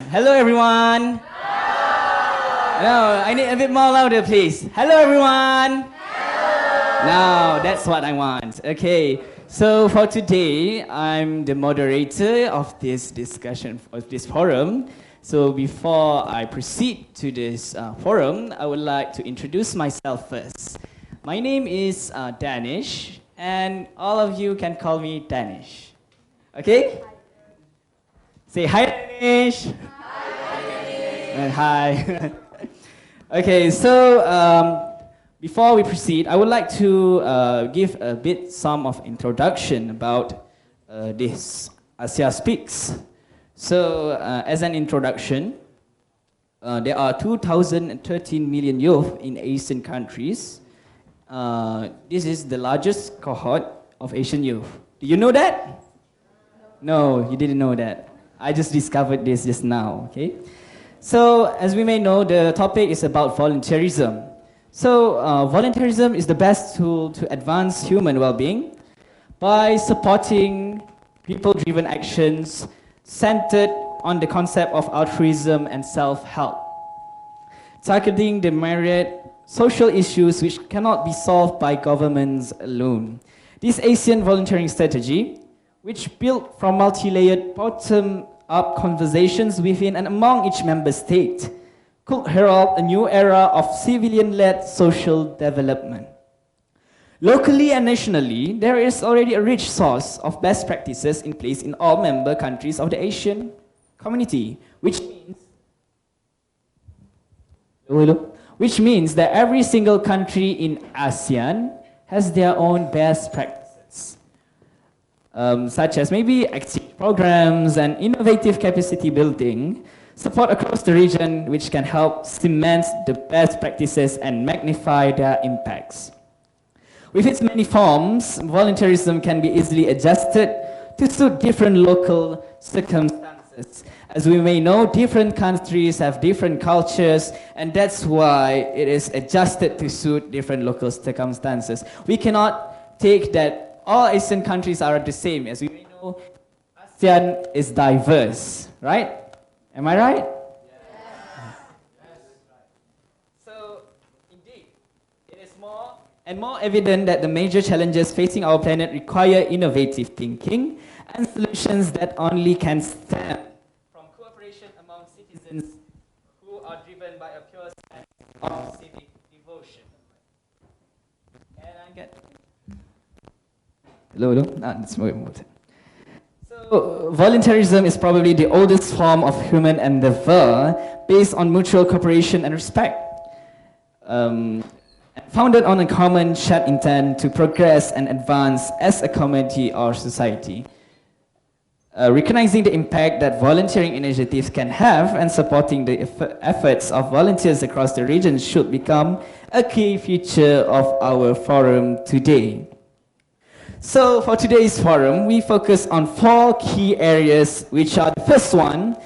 Hello, everyone. No, I need a bit more louder, please. Hello, everyone. Now, that's what I want. Okay, so for today, I'm the moderator of this discussion, of this forum. So before I proceed to this forum, I would like to introduce myself first. My name is Danish, and all of you can call me Danish. Okay? Say hi, Danish. Hi, Danish. And hi. Okay, so before we proceed, I would like to give a bit some of introduction about this ASEA Speaks. So as an introduction, there are 2,013 million youth in Asian countries. This is the largest cohort of Asian youth. Do you know that? No, you didn't know that. I just discovered this just now, okay? So, as we may know, the topic is about volunteerism. So, volunteerism is the best tool to advance human well-being by supporting people-driven actions centered on the concept of altruism and self-help, targeting the myriad social issues which cannot be solved by governments alone. This ASEAN volunteering strategy, which built from multi-layered bottom-up conversations within and among each member state, could herald a new era of civilian-led social development. Locally and nationally, there is already a rich source of best practices in place in all member countries of the Asian community, which means that every single country in ASEAN has their own best practices. Such as maybe exchange programs and innovative capacity building, support across the region which can help cement the best practices and magnify their impacts. With its many forms, volunteerism can be easily adjusted to suit different local circumstances. As we may know, different countries have different cultures, and that's why it is adjusted to suit different local circumstances. We cannot take that all Asian countries are the same. As we may know, ASEAN is diverse, right? Am I right? Yes. So, indeed, it is more and more evident that the major challenges facing our planet require innovative thinking and solutions that only can stem from cooperation among citizens who are driven by a pure sense of civic devotion. And I get... Hello? That's more important. So, volunteerism is probably the oldest form of human endeavor based on mutual cooperation and respect. Founded on a common shared intent to progress and advance as a community or society. Recognizing the impact that volunteering initiatives can have and supporting the efforts of volunteers across the region should become a key feature of our forum today. So for today's forum, we focus on 4 key areas, which are the first one,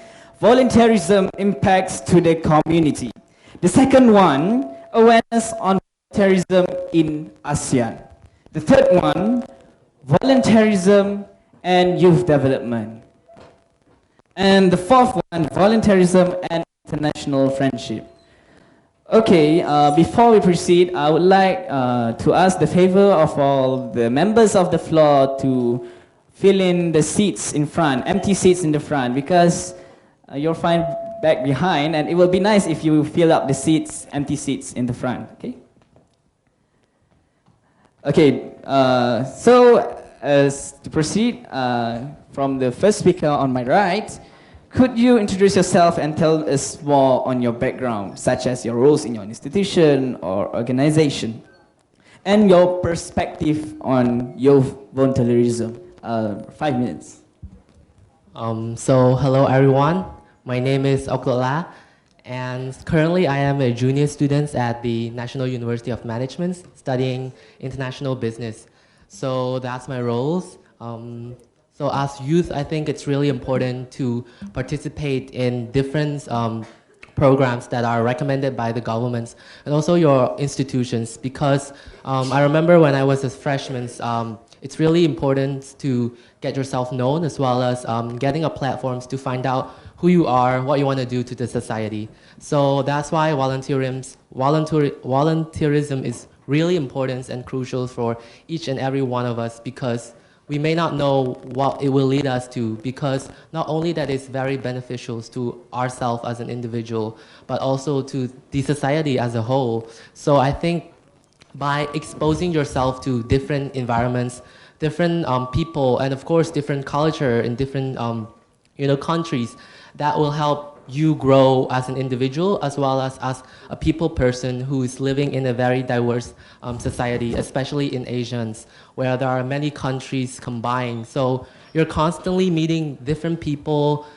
volunteerism impacts to the community. The second one, awareness on volunteerism in ASEAN. The third one, volunteerism and youth development. And the fourth one, volunteerism and international friendship. Okay, before we proceed, I would like to ask the favor of all the members of the floor to fill in the seats in front, empty seats in the front, because you'll find back behind, and it will be nice if you fill up the seats, empty seats in the front, okay? Okay, so as to proceed, from the first speaker on my right, could you introduce yourself and tell us more on your background, such as your roles in your institution or organization, and your perspective on youth volunteerism? 5 minutes. So hello everyone, my name is Abdul, and currently I am a junior student at the National University of Management studying international business. So that's my roles. So as youth, I think it's really important to participate in different programs that are recommended by the governments and also your institutions, because I remember when I was a freshman, it's really important to get yourself known, as well as getting a platform to find out who you are, what you want to do to the society. So that's why volunteerism is really important and crucial for each and every one of us, because we may not know what it will lead us to, because not only that it's very beneficial to ourselves as an individual, but also to the society as a whole. So I think by exposing yourself to different environments, different people, and of course different culture in different countries, that will help you grow as an individual as well as a people person who is living in a very diverse society, especially in Asians, where there are many countries combined. So you're constantly meeting different people,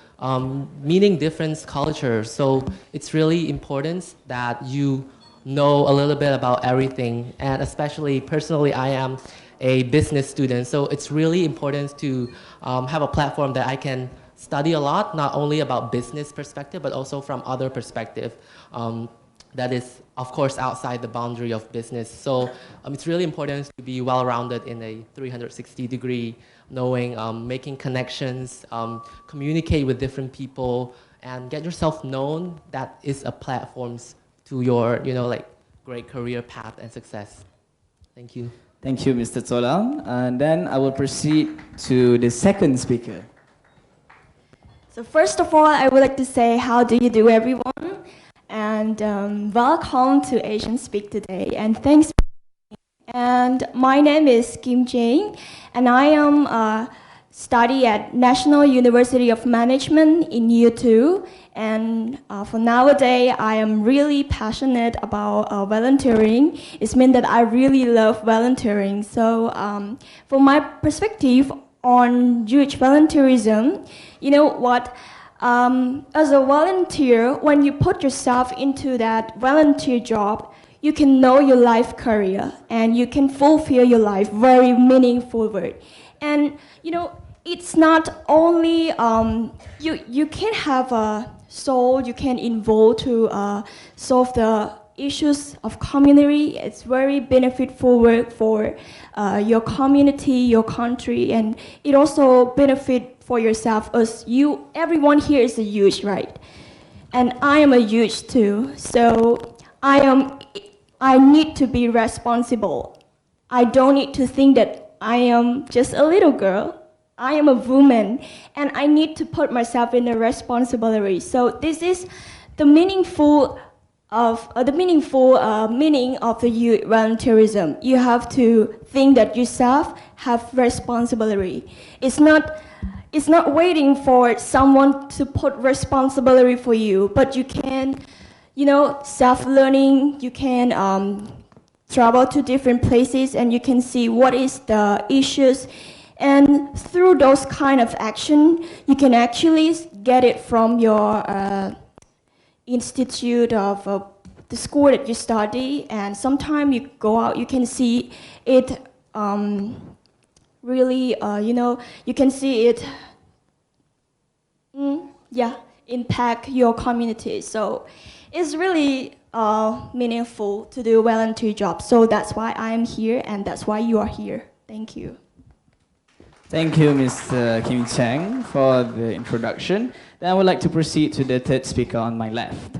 meeting different cultures. So it's really important that you know a little bit about everything. And especially personally, I am a business student, so it's really important to have a platform that I can study a lot, not only about business perspective, but also from other perspective that is, of course, outside the boundary of business. So it's really important to be well-rounded in a 360-degree, knowing, making connections, communicate with different people, and get yourself known. That is a platform to your, great career path and success. Thank you. Thank you, Mr. TOLA. And then I will proceed to the second speaker. So first of all, I would like to say, how do you do, everyone? And welcome to Asian Speak today. And thanks. And my name is KIMCHENG, and I am study at National University of Management in year 2. And for nowadays, I am really passionate about volunteering. It means that I really love volunteering. So from my perspective on youth volunteerism, you know what? As a volunteer, when you put yourself into that volunteer job, you can know your life career and you can fulfill your life very meaningful way. And it's not only you can have a soul, you can involve to solve the issues of community. It's very beneficial work for your community, your country, and it also benefit for yourself, as everyone here is a youth, right? And I am a youth too, so I need to be responsible. I don't need to think that I am just a little girl. I am a woman, and I need to put myself in a responsibility. So this is the meaningful meaning of the youth volunteerism. You have to think that yourself have responsibility. It's not waiting for someone to put responsibility for you, but you can, self-learning, you can travel to different places and you can see what is the issues. And through those kind of action, you can actually get it from your institute of the school that you study. And sometimes you go out, you can see it really, you can see it, impact your community. So it's really meaningful to do volunteer jobs. So that's why I'm here, and that's why you are here. Thank you. Thank you, Mr. KIMCHENG, for the introduction. Then I would like to proceed to the third speaker on my left.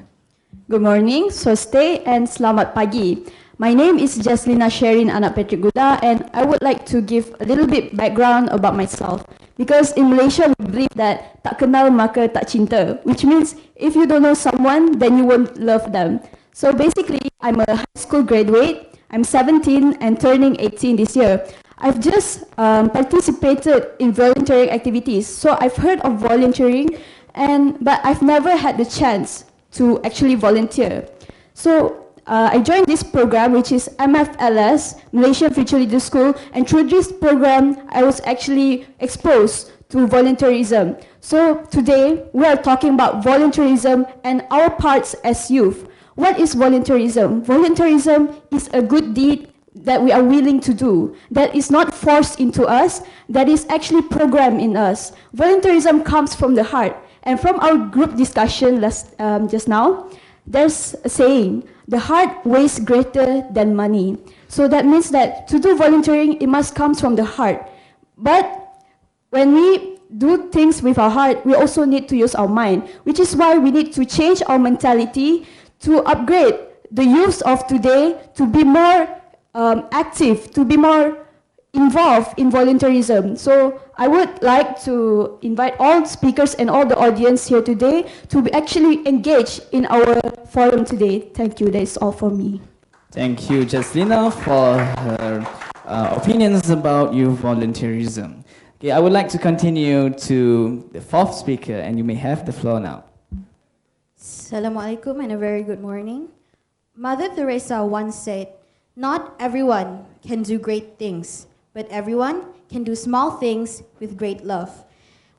Good morning, Swastika, and Selamat Pagi. My name is JESLINA SHEREEN anak Patrick GUDA, and I would like to give a little bit background about myself. Because in Malaysia, we believe that tak kenal maka tak cinta, which means if you don't know someone, then you won't love them. So basically, I'm a high school graduate. I'm 17 and turning 18 this year. I've just participated in volunteering activities. So I've heard of volunteering, but I've never had the chance to actually volunteer. So I joined this program, which is MFLS, Malaysian Future Leader School, and through this program, I was actually exposed to volunteerism. So today, we are talking about volunteerism and our parts as youth. What is volunteerism? Volunteerism is a good deed that we are willing to do, that is not forced into us, that is actually programmed in us. Volunteerism comes from the heart. And from our group discussion just now, there's a saying, the heart weighs greater than money. So that means that to do volunteering, it must come from the heart. But when we do things with our heart, we also need to use our mind, which is why we need to change our mentality to upgrade the youths of today to be more active, to be more involved in volunteerism. So I would like to invite all speakers and all the audience here today to actually engage in our forum today. Thank you. That's all for me. Thank you, JESLINA, for her opinions about youth volunteerism. Okay, I would like to continue to the fourth speaker, and you may have the floor now. Assalamualaikum and a very good morning. Mother Teresa once said, "Not everyone can do great things, but everyone can do small things with great love."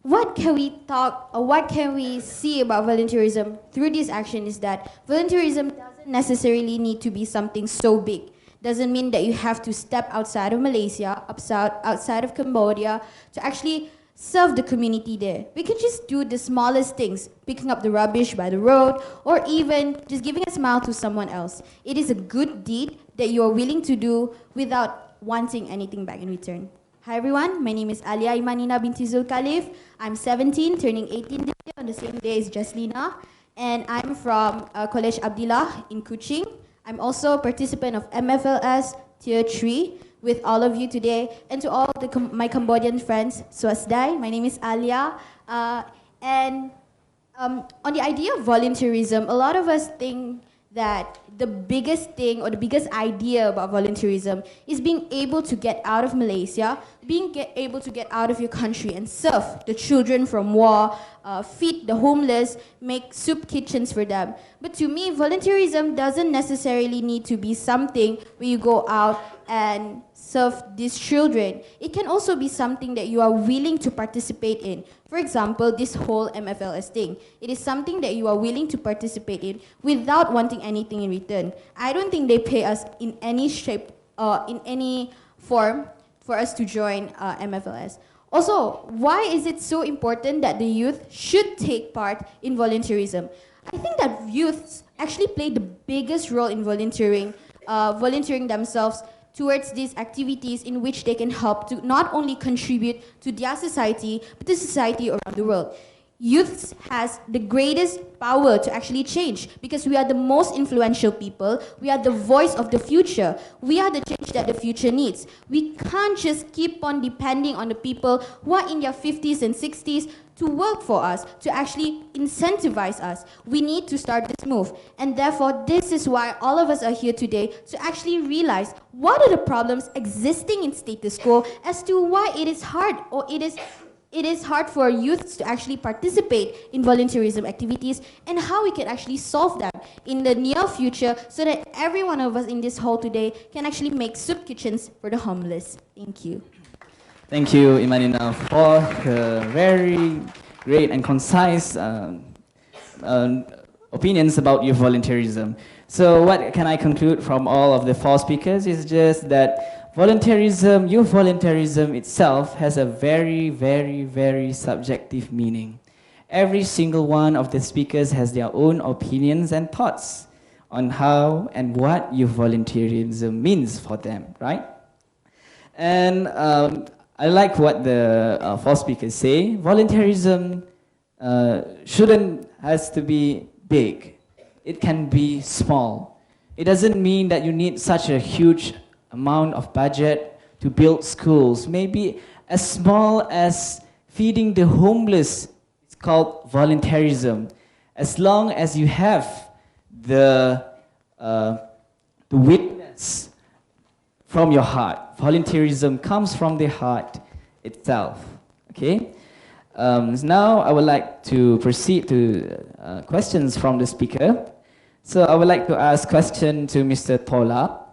What can we talk or what can we see about volunteerism through this action is that volunteerism doesn't necessarily need to be something so big. Doesn't mean that you have to step outside of Malaysia, outside of Cambodia to actually serve the community there. We can just do the smallest things, picking up the rubbish by the road, or even just giving a smile to someone else. It is a good deed that you are willing to do without wanting anything back in return. Hi everyone, my name is ALYA IMANINA binti DZULKHALIF. I'm 17, turning 18 this year on the same day as JESLINA, and I'm from College Abdul in Kuching. I'm also a participant of MFLS Tier 3 with all of you today, and to all my Cambodian friends, Swasdai, my name is ALYA. On the idea of volunteerism, a lot of us think that the biggest thing or the biggest idea about volunteerism is being able to get out of Malaysia, able to get out of your country and serve the children from war, feed the homeless, make soup kitchens for them. But to me, volunteerism doesn't necessarily need to be something where you go out and serve these children. It can also be something that you are willing to participate in. For example, this whole MFLS thing. It is something that you are willing to participate in without wanting anything in return. I don't think they pay us in any shape or in any form for us to join MFLS. Also, why is it so important that the youth should take part in volunteerism? I think that youths actually play the biggest role in volunteering themselves towards these activities in which they can help to not only contribute to their society, but to society around the world. Youths has the greatest power to actually change because we are the most influential people. We are the voice of the future. We are the change that the future needs. We can't just keep on depending on the people who are in their 50s and 60s to work for us, to actually incentivize us. We need to start this move. And therefore, this is why all of us are here today, to actually realize what are the problems existing in status quo as to why it is hard or it is hard for youths to actually participate in volunteerism activities and how we can actually solve them in the near future so that every one of us in this hall today can actually make soup kitchens for the homeless. Thank you. Thank you, IMANINA, for her very great and concise opinions about youth volunteerism. So what can I conclude from all of the four speakers is just that volunteerism, youth volunteerism itself has a very, very, very subjective meaning. Every single one of the speakers has their own opinions and thoughts on how and what youth volunteerism means for them, right? And I like what the four speakers say. Volunteerism has to be big. It can be small. It doesn't mean that you need such a huge amount of budget to build schools. Maybe as small as feeding the homeless, it's called volunteerism. As long as you have the witness from your heart. Volunteerism comes from the heart itself. Okay? Now I would like to proceed to questions from the speaker. So I would like to ask question to Mr. TOLA.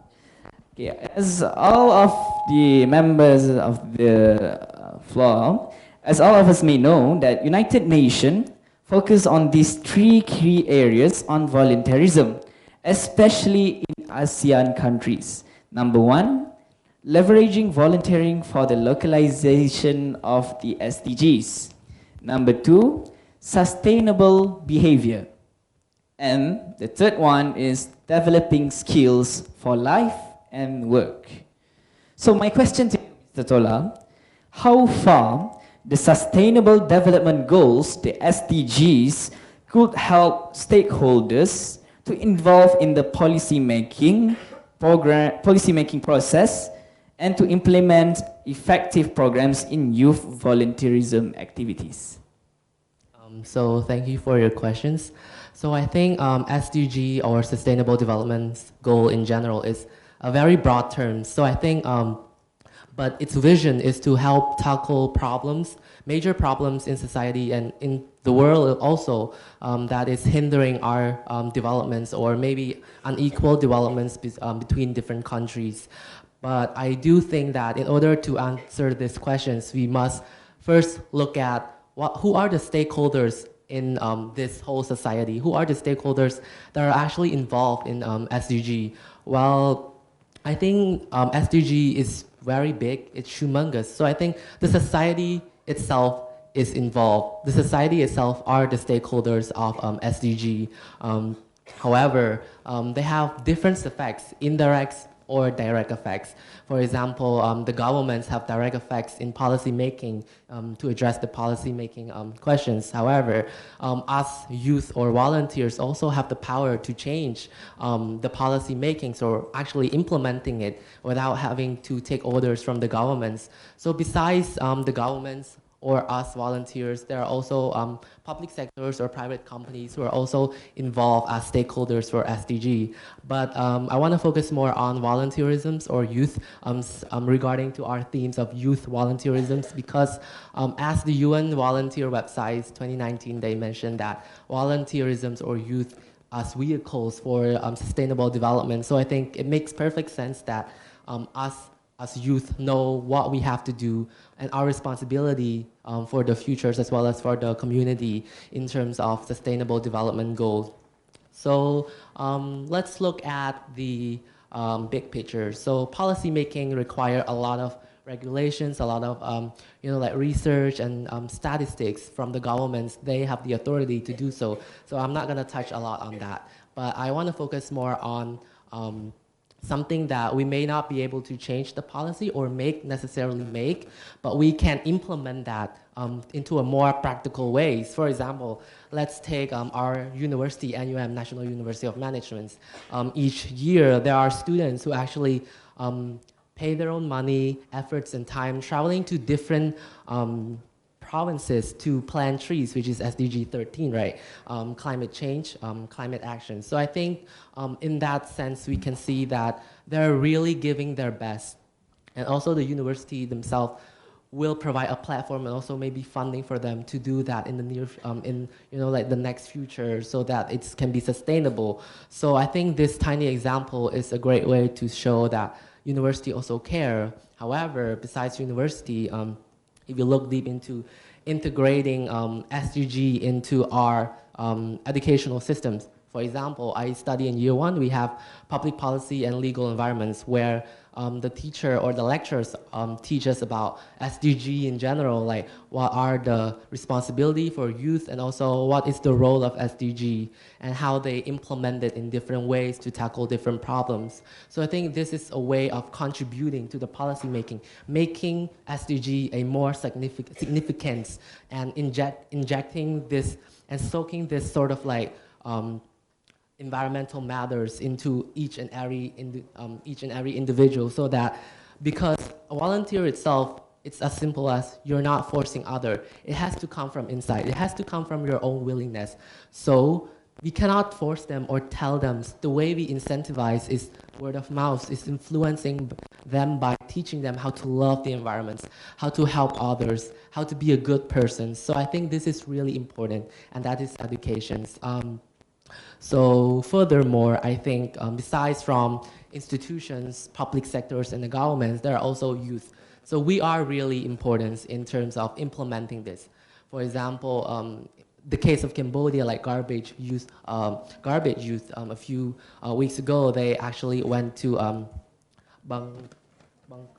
Okay, as all of the members of the floor, as all of us may know, that United Nations focus on these three key areas on volunteerism, especially in ASEAN countries. Number one, leveraging volunteering for the localization of the SDGs. Number two, sustainable behavior. And the third one is developing skills for life and work. So my question to you, Mr. TOLA, how far the Sustainable Development Goals, the SDGs, could help stakeholders to involve in the policy-making process and to implement effective programs in youth volunteerism activities? So thank you for your questions. So I think SDG, or Sustainable Development Goal in general, is a very broad term. So I think, but its vision is to help tackle problems, major problems in society and in the world also, that is hindering our developments, or maybe unequal developments between different countries. But I do think that in order to answer these questions, we must first look at who are the stakeholders in this whole society? Who are the stakeholders that are actually involved in SDG? Well, I think SDG is very big, it's humongous. So I think the society itself is involved. The society itself are the stakeholders of SDG. However, they have different effects, indirect or direct effects. For example, the governments have direct effects in policy making to address the policy making questions. However, us youth or volunteers also have the power to change the policy makings, or actually implementing it without having to take orders from the governments. So besides the governments or us volunteers, there are also public sectors or private companies who are also involved as stakeholders for SDG. But I want to focus more on volunteerism or youth regarding to our themes of youth volunteerism, because as the UN volunteer website 2019, they mentioned that volunteerism or youth as vehicles for sustainable development. So I think it makes perfect sense that us as youth know what we have to do and our responsibility for the futures as well as for the community in terms of sustainable development goals. So let's look at the big picture. So policy making require a lot of regulations, a lot of like research and statistics from the governments. They have the authority to do so. So I'm not going to touch a lot on that, but I want to focus more on something that we may not be able to change the policy or necessarily make, but we can implement that into a more practical ways. For example, let's take our university, NUM, National University of Management. Each year, there are students who actually pay their own money, efforts, and time traveling to different provinces to plant trees, which is SDG 13, right? Climate change, climate action. So I think in that sense, we can see that they're really giving their best. And also the university themselves will provide a platform and also maybe funding for them to do that in the near, like the next future, so that it can be sustainable. So I think this tiny example is a great way to show that university also care. However, besides university, if you look deep into integrating SDG into our educational systems. For example, I study in year one, we have public policy and legal environments where the teacher or the lecturers teach us about SDG in general, like what are the responsibility for youth and also what is the role of SDG and how they implement it in different ways to tackle different problems. So I think this is a way of contributing to the policy making, making SDG a more significance and injecting this and soaking this sort of like environmental matters into each and every individual, so that because a volunteer itself, it's as simple as you're not forcing other. It has to come from inside. It has to come from your own willingness. So we cannot force them or tell them. The way we incentivize is word of mouth, is influencing them by teaching them how to love the environment, how to help others, how to be a good person. So I think this is really important, and that is education. So furthermore, I think besides from institutions, public sectors, and the governments, there are also youth. So we are really important in terms of implementing this. For example, the case of Cambodia, like garbage youth, a few weeks ago, they actually went to Bang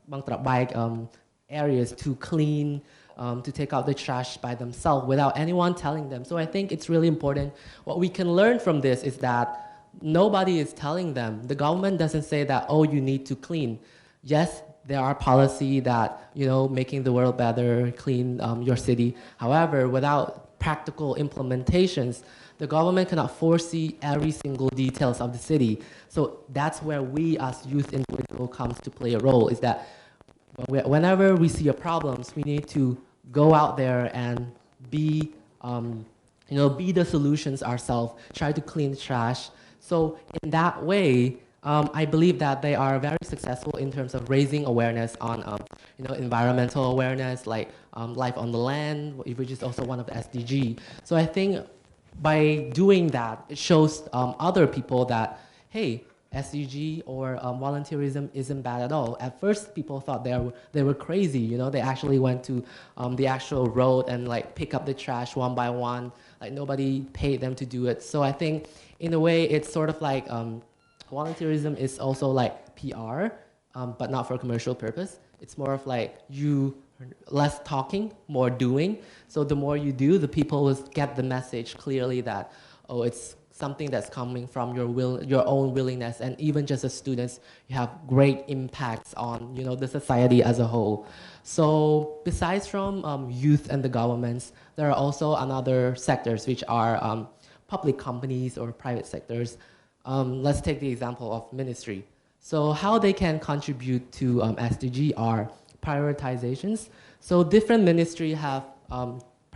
Trabike areas to clean, to take out the trash by themselves without anyone telling them. So I think it's really important. What we can learn from this is that nobody is telling them. The government doesn't say that, oh, you need to clean. Yes, there are policy that, you know, making the world better, clean your city. However, without practical implementations, the government cannot foresee every single details of the city. So that's where we as youth individual comes to play a role, is that whenever we see a problems, we need to go out there and be, you know, be the solutions ourselves, try to clean the trash. So in that way, I believe that they are very successful in terms of raising awareness on, you know, environmental awareness, like life on the land, which is also one of the SDG. So I think by doing that, it shows other people that, hey, SDG or volunteerism isn't bad at all. At first, people thought they were crazy. You know, they actually went to the actual road and like pick up the trash one by one. Like nobody paid them to do it. So I think, in a way, it's sort of like volunteerism is also like PR, but not for commercial purpose. It's more of like less talking, more doing. So the more you do, the people will get the message clearly that, oh, it's something that's coming from your own willingness, and even just as students, you have great impacts on, you know, the society as a whole. So besides from youth and the governments, there are also another sectors which are public companies or private sectors. Let's take the example of ministry. So how they can contribute to SDG are prioritizations. So different ministries have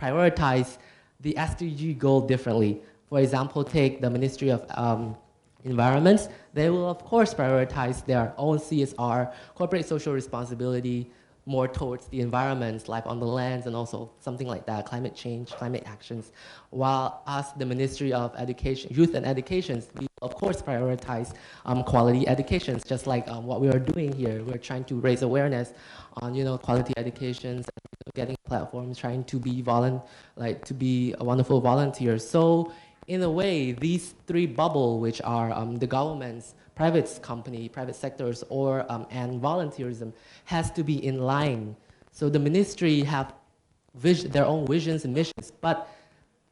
prioritized the SDG goal differently. For example, take the Ministry of Environment. They will, of course, prioritize their own CSR, corporate social responsibility, more towards the environment, life on the lands, and also something like that, climate change, climate actions. While us, the Ministry of Education, Youth and Education, we of course prioritize quality educations, just like what we are doing here. We're trying to raise awareness on, you know, quality educations, and getting platforms, trying to be to be a wonderful volunteer. So in a way, these three bubbles, which are the governments, private company, private sectors, or and volunteerism, has to be in line. So the ministry have their own visions and missions, but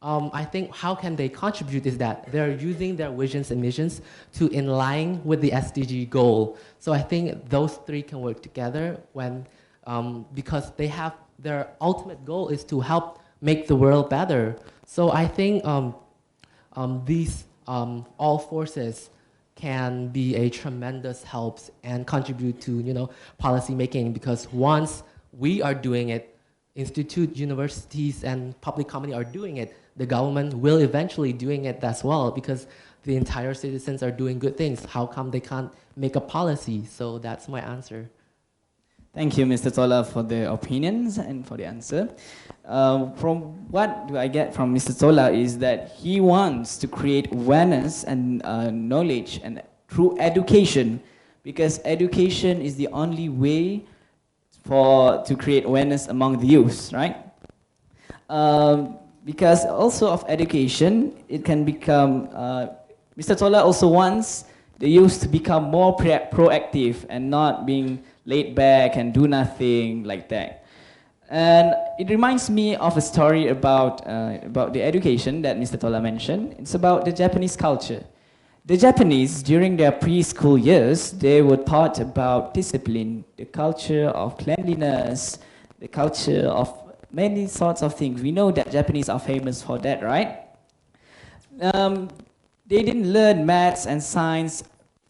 I think how can they contribute is that they're using their visions and missions to in line with the SDG goal. So I think those three can work together when, because they have their ultimate goal is to help make the world better. So I think these all forces can be a tremendous help and contribute to, you know, policy making, because once we are doing it, institute, universities, and public company are doing it, the government will eventually doing it as well, because the entire citizens are doing good things. How come they can't make a policy? So that's my answer. Thank you, Mr. Tola, for the opinions and for the answer. From what do I get from Mr. Tola is that he wants to create awareness and knowledge and through education, because education is the only way to create awareness among the youth, right? Because also of education, it can become, Mr. Tola also wants the youth to become more proactive and not being laid back and do nothing like that. And it reminds me of a story about the education that Mr. Tola mentioned. It's about the Japanese culture. The Japanese, during their preschool years, they were taught about discipline, the culture of cleanliness, the culture of many sorts of things. We know that Japanese are famous for that, right? They didn't learn maths and science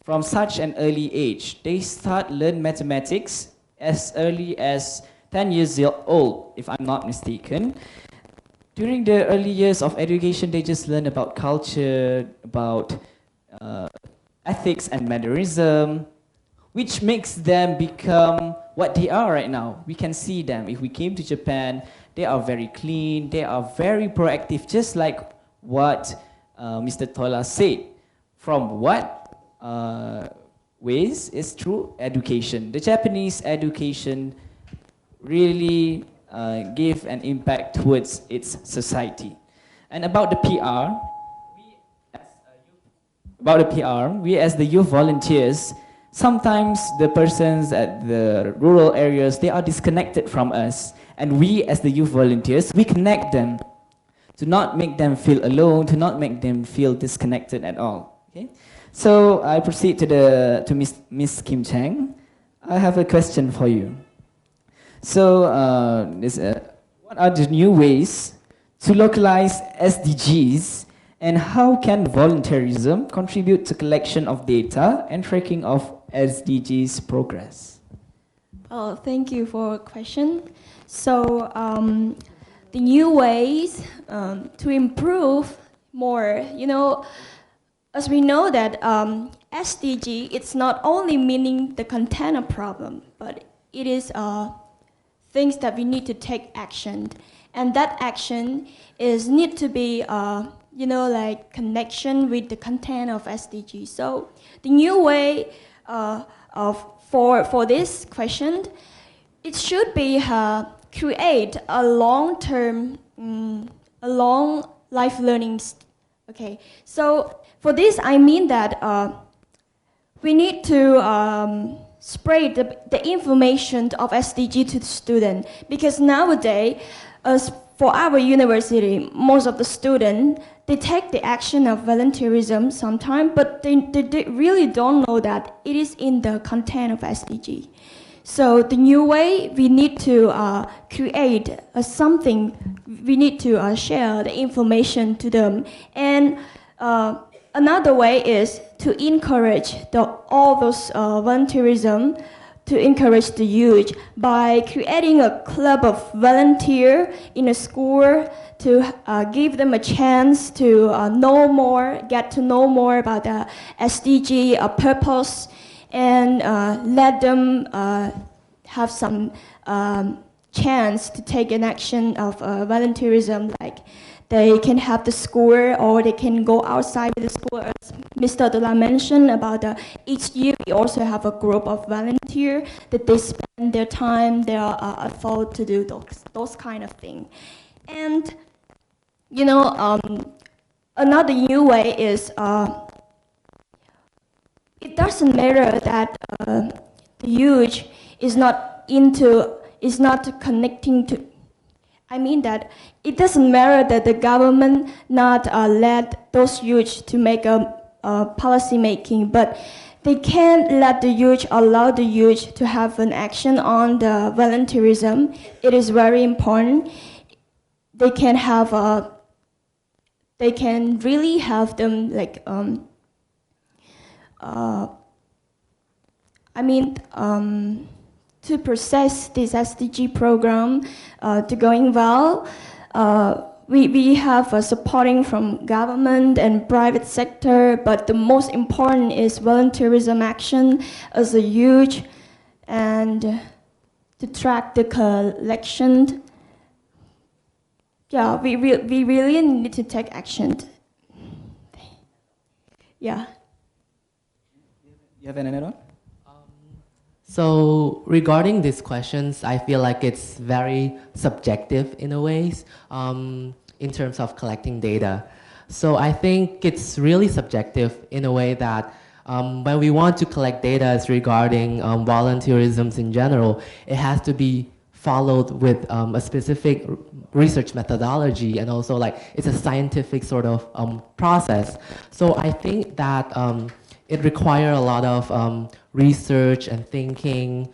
from such an early age. They start learn mathematics as early as 10 years old, if I'm not mistaken. During the early years of education, they just learn about culture, about ethics and mannerism, which makes them become what they are right now. We can see them. If we came to Japan, they are very clean, they are very proactive, just like what Mr. Tola said. From what ways is through education. The Japanese education really give an impact towards its society. And about the PR, we as the youth volunteers, sometimes the persons at the rural areas, they are disconnected from us. And we as the youth volunteers, we connect them to not make them feel alone, to not make them feel disconnected at all. Okay? So I proceed to Miss KIMCHENG. I have a question for you. So, what are the new ways to localize SDGs, and how can volunteerism contribute to collection of data and tracking of SDGs progress? Oh, thank you for a question. So, the new ways to improve more, as we know that SDG, it's not only meaning the content of problem, but it is things that we need to take action. And that action is need to be, like connection with the content of SDG. So the new way for this question, it should be create a long-term, a long life learning. Okay, so for this I mean that we need to spread the information of SDG to the student, because nowadays, as for our university, most of the students, they take the action of volunteerism sometimes, but they really don't know that it is in the content of SDG. So the new way, we need to create something, we need to share the information to them. And another way is to encourage all those volunteerism, to encourage the youth by creating a club of volunteer in a school to give them a chance to know more, get to know more about the SDG purpose, and let them have some chance to take an action of volunteerism, like they can have the school or they can go outside the school. As Mr. Abdul mentioned about each year we also have a group of volunteers that they spend their time, their effort to do those kind of things. And another new way is it doesn't matter that the youth is not connecting to. I mean that it doesn't matter that the government not let those youth to make a policy making, but they can let the youth, allow the youth to have an action on the volunteerism. It is very important. They can have they can really have them like to process this SDG program to going well. We have supporting from government and private sector, but the most important is volunteerism action as a huge, and to track the collection. Yeah, we really need to take action. Yeah. You have an add-on? So regarding these questions, I feel like it's very subjective in a ways in terms of collecting data. So I think it's really subjective in a way that when we want to collect data regarding volunteerism in general, it has to be followed with a specific research methodology, and also like it's a scientific sort of process. So I think that it requires a lot of research and thinking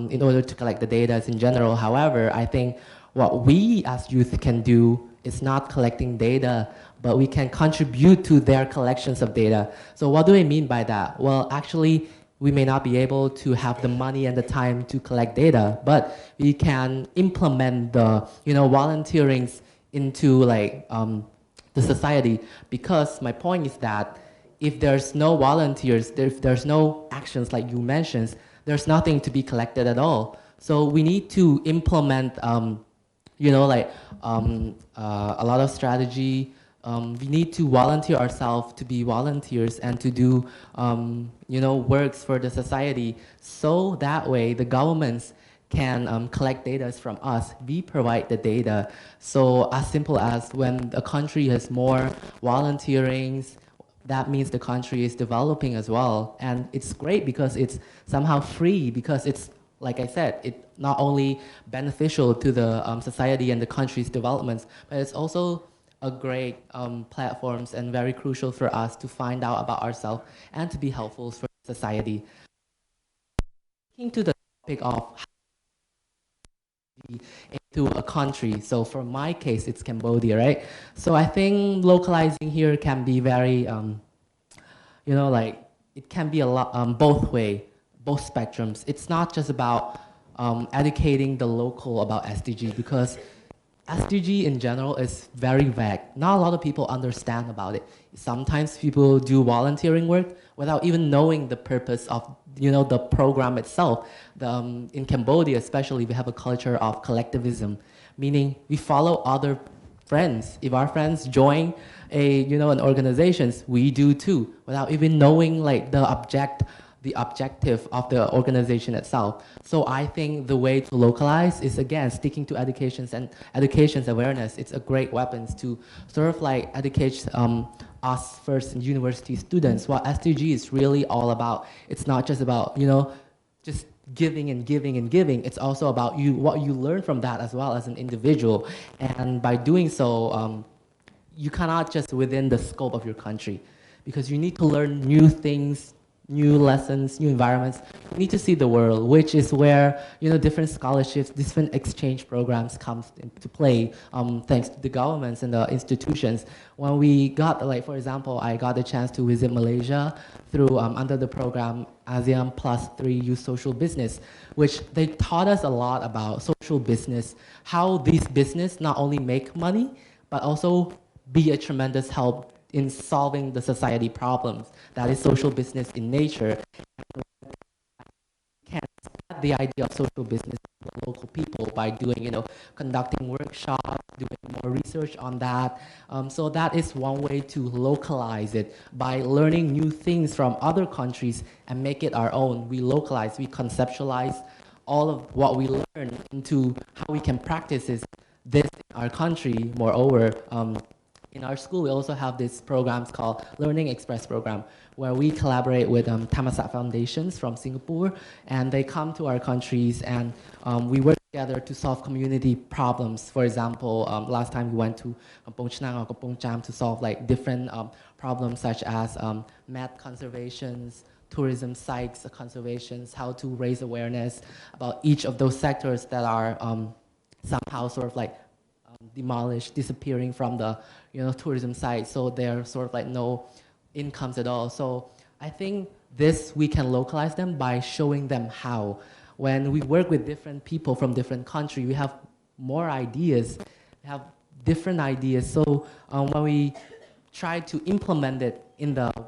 in order to collect the data in general. However, I think what we as youth can do is not collecting data, but we can contribute to their collections of data. So what do I mean by that? Well, actually, we may not be able to have the money and the time to collect data, but we can implement the volunteering into like the society. Because my point is that if there's no volunteers, if there's no actions like you mentioned, there's nothing to be collected at all. So we need to implement, a lot of strategy. We need to volunteer ourselves to be volunteers and to do, works for the society. So that way the governments can collect data from us. We provide the data. So as simple as when a country has more volunteerings, that means the country is developing as well. And it's great because it's somehow free, because it's, like I said, it's not only beneficial to the society and the country's developments, but it's also a great platforms and very crucial for us to find out about ourselves and to be helpful for society. To the topic of into a country. So for my case, it's Cambodia, right? So I think localizing here can be very, you know, like it can be a lot both way, both spectrums. It's not just about educating the local about SDG, because SDG in general is very vague. Not a lot of people understand about it. Sometimes people do volunteering work without even knowing the purpose of, you know, the program itself. In Cambodia especially, we have a culture of collectivism, meaning we follow other friends. If our friends join an organization, we do too, without even knowing like the objective of the organization itself. So I think the way to localize is, again, sticking to education's awareness. It's a great weapon to sort of like educate us first university students. What SDG is really all about, it's not just about, you know, just giving and giving and giving. It's also about what you learn from that as well as an individual. And by doing so, you cannot just within the scope of your country, because you need to learn new things, new lessons, new environments. You need to see the world, which is where, you know, different scholarships, different exchange programs come into play, thanks to the governments and the institutions. When we got, like, for example, I got the chance to visit Malaysia through, under the program ASEAN +3 Youth Social Business, which they taught us a lot about social business, how these business not only make money, but also be a tremendous help in solving the society problems. That is social business in nature. Can spread the idea of social business to the local people by doing, you know, conducting workshops, doing more research on that. So that is one way to localize it, by learning new things from other countries and make it our own. We localize, we conceptualize all of what we learn into how we can practice this in our country. Moreover, in our school, we also have these programs called Learning Express program, where we collaborate with Thammasat Foundations from Singapore, and they come to our countries and we work together to solve community problems. For example, last time we went to Kampong Chnang or Kampong Cham to solve like different problems such as mat conservations, tourism sites conservations, how to raise awareness about each of those sectors that are somehow sort of like demolished, disappearing from the, you know, tourism site, so they're sort of like no incomes at all. So I think this, we can localize them by showing them how. When we work with different people from different countries, we have more ideas, we have different ideas. So when we try to implement it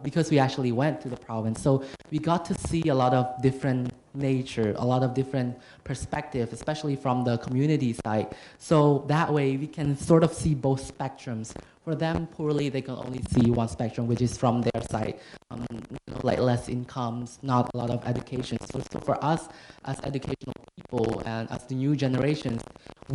because we actually went to the province, so we got to see a lot of different nature, a lot of different perspectives, especially from the community side. So that way we can sort of see both spectrums. For them, poorly, they can only see one spectrum, which is from their side, you know, like less incomes, not a lot of education. So for us as educational people and as the new generations,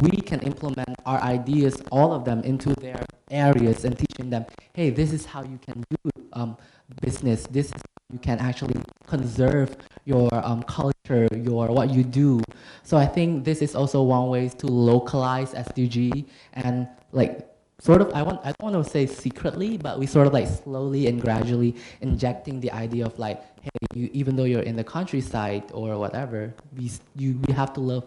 we can implement our ideas, all of them, into their areas and teaching them, hey, this is how you can do business. This is how you can actually conserve your culture, what you do. So I think this is also one way to localize SDG, and like sort of, I don't want to say secretly, but we sort of like slowly and gradually injecting the idea of like, hey, even though you're in the countryside or whatever, we have to love,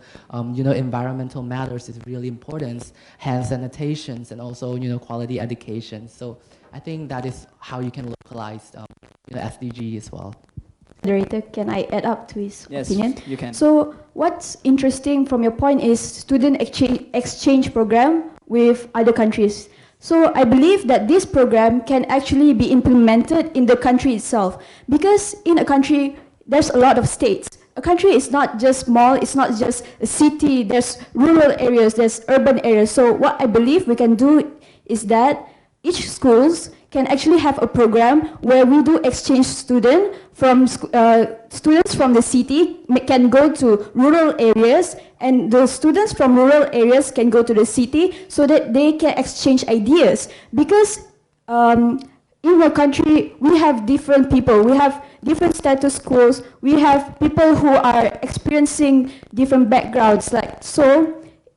you know, environmental matters is really important, hand sanitations, and also, you know, quality education. So I think that is how you can localize, you know, SDG as well. Moderator, can I add up to his opinion? Yes, you can. So what's interesting from your point is student exchange program with other countries. So I believe that this program can actually be implemented in the country itself, because in a country there's a lot of states. A country is not just small, it's not just a city, there's rural areas, there's urban areas. So what I believe we can do is that each schools can actually have a program where we do exchange students from the city can go to rural areas, and the students from rural areas can go to the city so that they can exchange ideas. Because in our country, we have different people, we have different status quos, we have people who are experiencing different backgrounds. What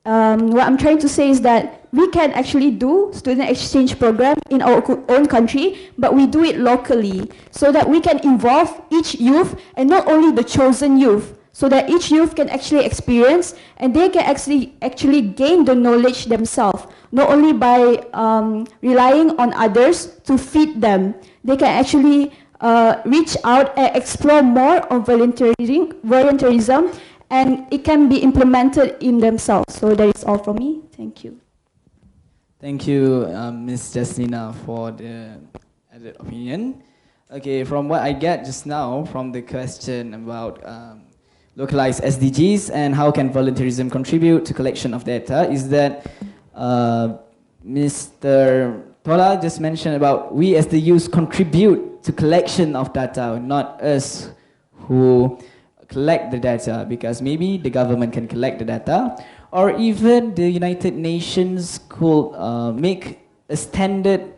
I'm trying to say is that we can actually do student exchange program in our own country, but we do it locally so that we can involve each youth and not only the chosen youth. so that each youth can actually experience and they can actually gain the knowledge themselves, not only by relying on others to feed them. They can actually reach out and explore more on volunteerism, and it can be implemented in themselves. So that is all from me. Thank you. Thank you, Ms. JESLINA, for the added opinion. Okay, from what I get just now from the question about localized SDGs and how can volunteerism contribute to collection of data, is that Mr. TOLA just mentioned about we as the youth contribute to collection of data, not us who collect the data, because maybe the government can collect the data, or even the United Nations could make a standard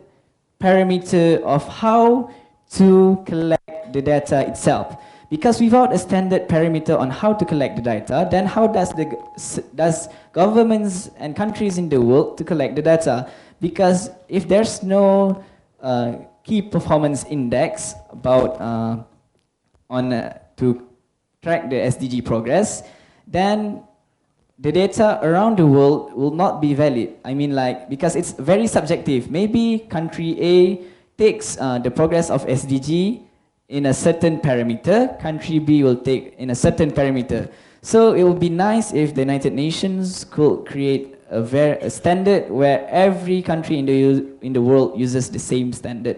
parameter of how to collect the data itself. Because without a standard parameter on how to collect the data, then how does governments and countries in the world to collect the data? Because if there's no key performance index about to track the SDG progress, then the data around the world will not be valid. I mean, like, because it's very subjective. Maybe country A takes the progress of SDG in a certain parameter, country B will take in a certain parameter. So it would be nice if the United Nations could create a standard where every country in the world uses the same standard.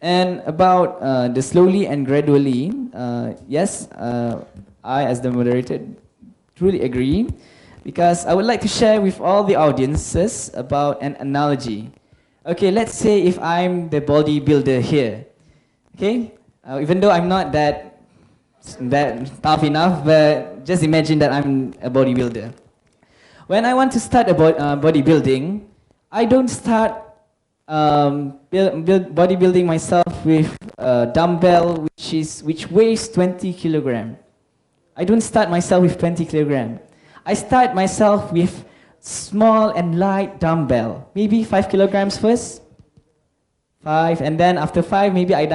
And about the slowly and gradually, yes, I as the moderator truly agree, because I would like to share with all the audiences about an analogy. Okay, let's say if I'm the bodybuilder here. Okay, even though I'm not that tough enough, but just imagine that I'm a bodybuilder. When I want to start bodybuilding, I don't start bodybuilding myself with a dumbbell which weighs 20 kilograms. I don't start myself with 20 kilograms. I start myself with small and light dumbbell, maybe 5 kilograms first. 5, and then after 5, maybe I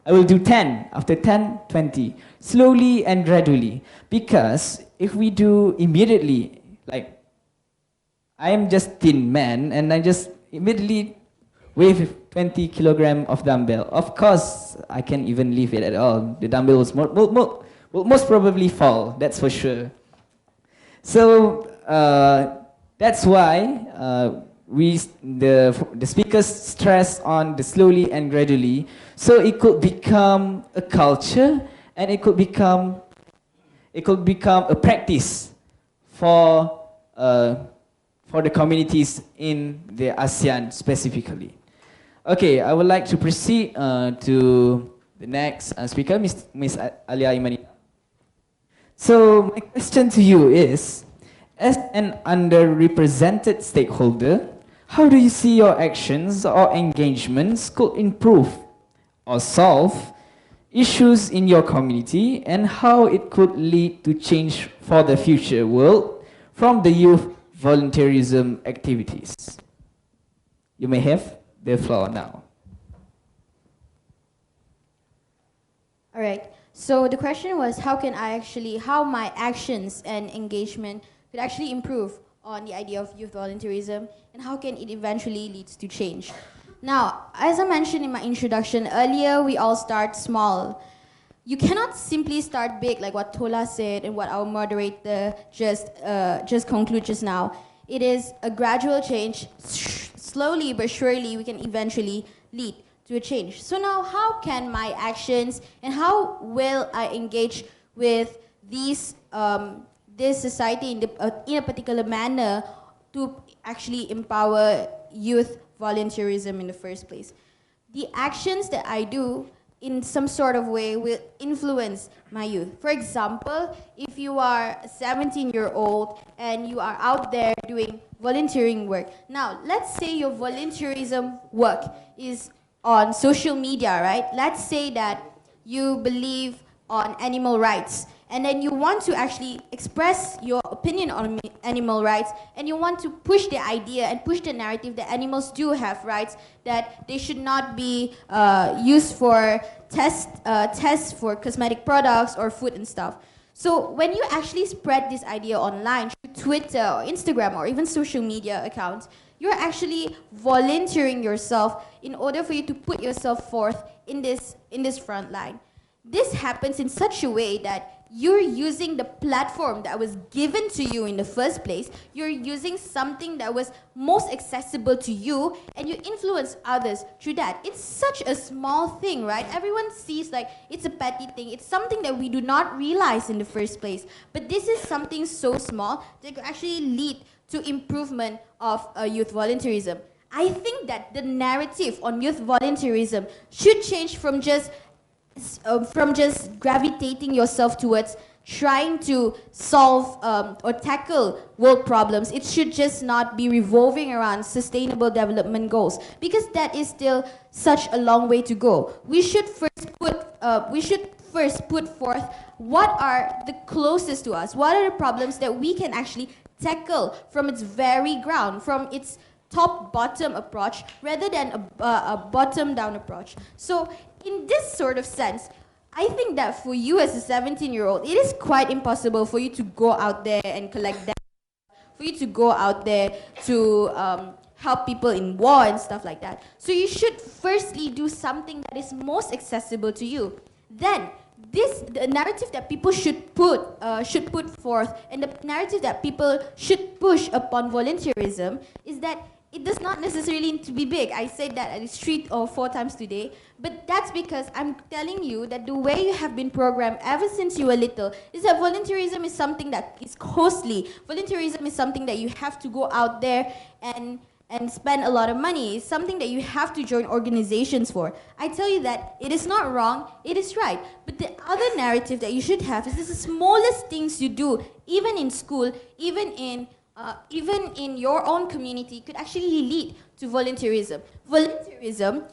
will do 10. After 10, 20. Slowly and gradually. Because if we do immediately, like, I am just thin man, and I just immediately weigh 20 kilogram of dumbbell. Of course, I can't even lift it at all. The dumbbell will most probably fall, that's for sure. So, that's why the speakers stress on the slowly and gradually, so it could become a culture, and it could become a practice for the communities in the ASEAN specifically. Okay, I would like to proceed to the next speaker, Ms. ALYA IMANINA. So my question to you is, as an underrepresented stakeholder, how do you see your actions or engagements could improve or solve issues in your community, and how it could lead to change for the future world from the youth volunteerism activities? You may have the floor now. All right. So the question was, how my actions and engagement could actually improve on the idea of youth volunteerism, and how can it eventually lead to change. Now, as I mentioned in my introduction earlier, we all start small. You cannot simply start big, like what Tola said and what our moderator just concluded just now. It is a gradual change. Slowly but surely, we can eventually lead to a change. So now, how can my actions and how will I engage with this society in a particular manner to actually empower youth volunteerism in the first place? The actions that I do in some sort of way will influence my youth. For example, if you are a 17-year-old and you are out there doing volunteering work. Now, let's say your volunteerism work is on social media, right? Let's say that you believe on animal rights, and then you want to actually express your opinion on animal rights, and you want to push the idea and push the narrative that animals do have rights, that they should not be used for tests for cosmetic products or food and stuff. So when you actually spread this idea online through Twitter or Instagram or even social media accounts, you're actually volunteering yourself in order for you to put yourself forth in this front line. This happens in such a way that you're using the platform that was given to you in the first place, you're using something that was most accessible to you, and you influence others through that. It's such a small thing, right? Everyone sees like it's a petty thing, it's something that we do not realize in the first place. But this is something so small that could actually lead to improvement of youth volunteerism. I think that the narrative on youth volunteerism should change from just gravitating yourself towards trying to solve or tackle world problems. It should just not be revolving around sustainable development goals, because that is still such a long way to go. We should first put forth what are the closest to us, what are the problems that we can actually tackle from its very ground, from its top-bottom approach rather than a bottom-down approach. So in this sort of sense, I think that for you as a 17-year-old, it is quite impossible for you to go out there and collect data, for you to go out there to help people in war and stuff like that. So you should firstly do something that is most accessible to you. Then, the narrative that people should put forth, and the narrative that people should push upon volunteerism is that it does not necessarily need to be big. I said that at least 3 or 4 times today, but that's because I'm telling you that the way you have been programmed ever since you were little is that volunteerism is something that is costly. Volunteerism is something that you have to go out there and spend a lot of money. It's something that you have to join organizations for. I tell you that it is not wrong, it is right. But the other narrative that you should have is the smallest things you do, even in school, even in your own community, could actually lead to volunteerism. Volunteerism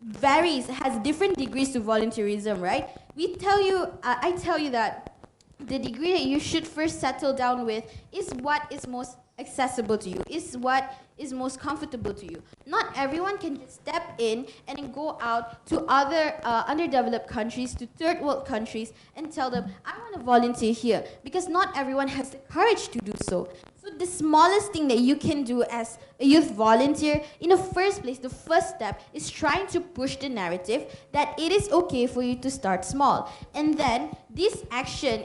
varies, has different degrees to volunteerism, right? I tell you that the degree that you should first settle down with is what is most accessible to you, is what is most comfortable to you. Not everyone can just step in and then go out to other underdeveloped countries, to third world countries, and tell them, I want to volunteer here, because not everyone has the courage to do so. So the smallest thing that you can do as a youth volunteer, in the first place, the first step is trying to push the narrative that it is okay for you to start small. And then this action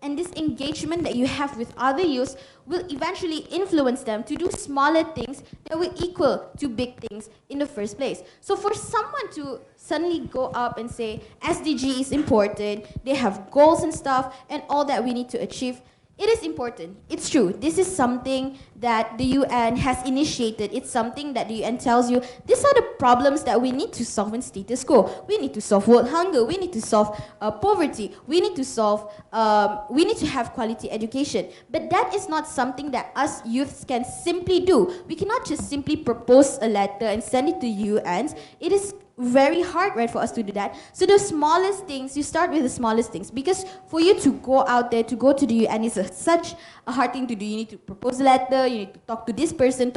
and this engagement that you have with other youths will eventually influence them to do smaller things that will equal to big things in the first place. So for someone to suddenly go up and say SDG is important, they have goals and stuff and all that we need to achieve, it is important. It's true. This is something that the UN has initiated. It's something that the UN tells you, these are the problems that we need to solve in status quo. We need to solve world hunger. We need to solve poverty. We need to have quality education. But that is not something that us youths can simply do. We cannot just simply propose a letter and send it to UN. It is very hard, right, for us to do that. So the smallest things, you start with the smallest things, because for you to go out there, to go to the UN is such a hard thing to do. You need to propose a letter, you need to talk to this person,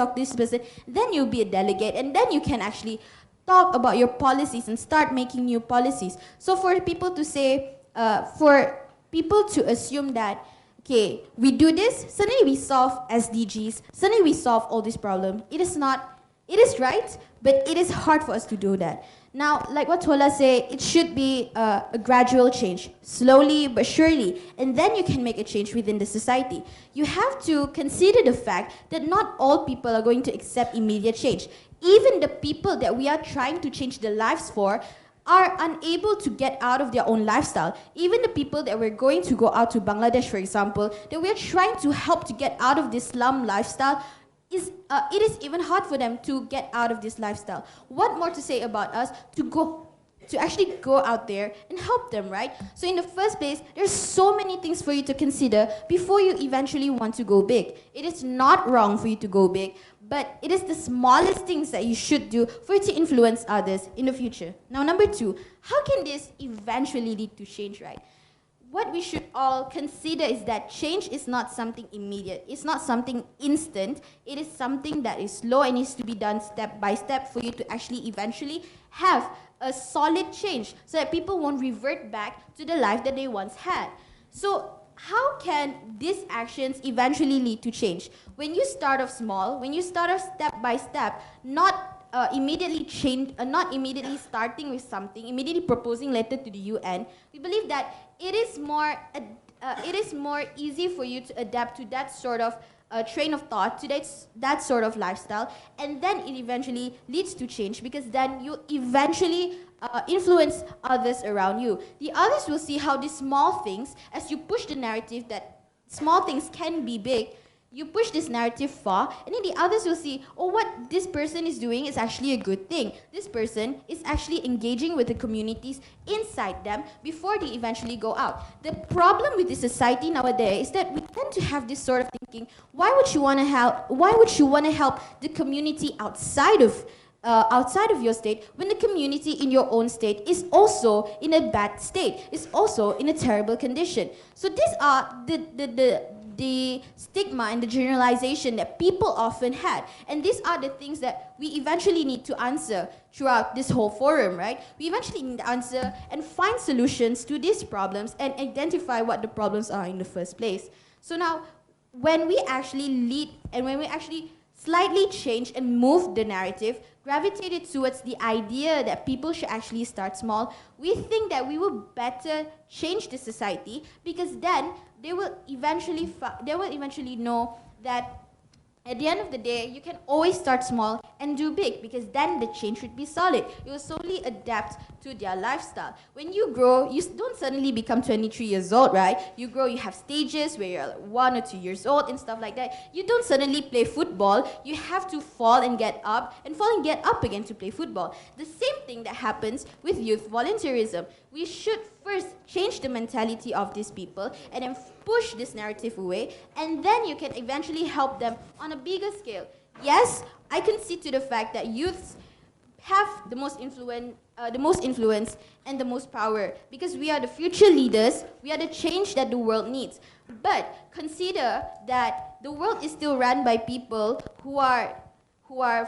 then you'll be a delegate, and then you can actually talk about your policies and start making new policies. So for people to say, for people to assume that, okay, we do this, suddenly we solve SDGs, suddenly we solve all these problems. It is not. It is right, but it is hard for us to do that. Now, like what Tola said, it should be a gradual change, slowly but surely, and then you can make a change within the society. You have to consider the fact that not all people are going to accept immediate change. Even the people that we are trying to change their lives for are unable to get out of their own lifestyle. Even the people that we're going to go out to Bangladesh, for example, that we're trying to help to get out of this slum lifestyle, it is even hard for them to get out of this lifestyle. What more to say about us to actually go out there and help them, right? So in the first place, there's so many things for you to consider before you eventually want to go big. It is not wrong for you to go big, but it is the smallest things that you should do for you to influence others in the future. Now, number 2, how can this eventually lead to change, right? What we should all consider is that change is not something immediate. It's not something instant. It is something that is slow and needs to be done step by step for you to actually eventually have a solid change so that people won't revert back to the life that they once had. So how can these actions eventually lead to change? When you start off small, when you start off step by step, not immediately starting with something, immediately proposing letter to the UN, we believe that it is more easy for you to adapt to that sort of train of thought, to that sort of lifestyle, and then it eventually leads to change, because then you eventually influence others around you. The others will see how these small things, as you push the narrative that small things can be big, you push this narrative far, and then the others will see, oh, what this person is doing is actually a good thing. This person is actually engaging with the communities inside them before they eventually go out. The problem with the society nowadays is that we tend to have this sort of thinking, why would you want to help the community outside of your state when the community in your own state is also in a bad state, is also in a terrible condition? So these are the stigma and the generalization that people often had. And these are the things that we eventually need to answer throughout this whole forum, right? We eventually need to answer and find solutions to these problems and identify what the problems are in the first place. So now, when we actually lead and when we actually slightly change and move the narrative, gravitated towards the idea that people should actually start small, we think that we will better change the society, because then they will eventually know that at the end of the day, you can always start small and do big, because then the change would be solid. You will slowly adapt to their lifestyle. When you grow, you don't suddenly become 23 years old, right? You grow, you have stages where you're 1 or 2 years old and stuff like that. You don't suddenly play football. You have to fall and get up, and fall and get up again to play football. The same thing that happens with youth volunteerism. We should first change the mentality of these people and then push this narrative away, and then you can eventually help them on a bigger scale. Yes, I concede to the fact that youths have the most influence and the most power, because we are the future leaders, we are the change that the world needs. But consider that the world is still run by people who are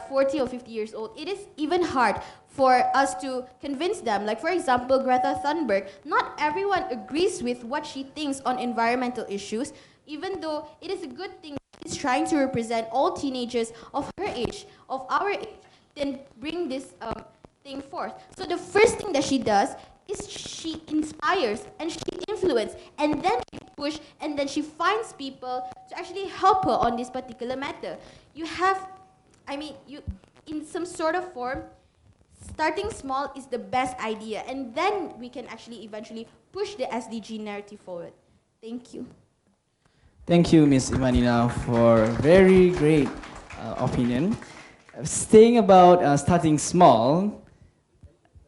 40 or 50 years old. It is even hard for us to convince them. Like, for example, Greta Thunberg. Not everyone agrees with what she thinks on environmental issues, even though it is a good thing she's trying to represent all teenagers of her age, of our age, then bring this thing forth. So the first thing that she does is she inspires and she influences, and then she pushes, and then she finds people to actually help her on this particular matter. In some sort of form, starting small is the best idea, and then we can actually eventually push the SDG narrative forward. Thank you. Thank you, Ms. IMANINA, for very great opinion. Saying about starting small,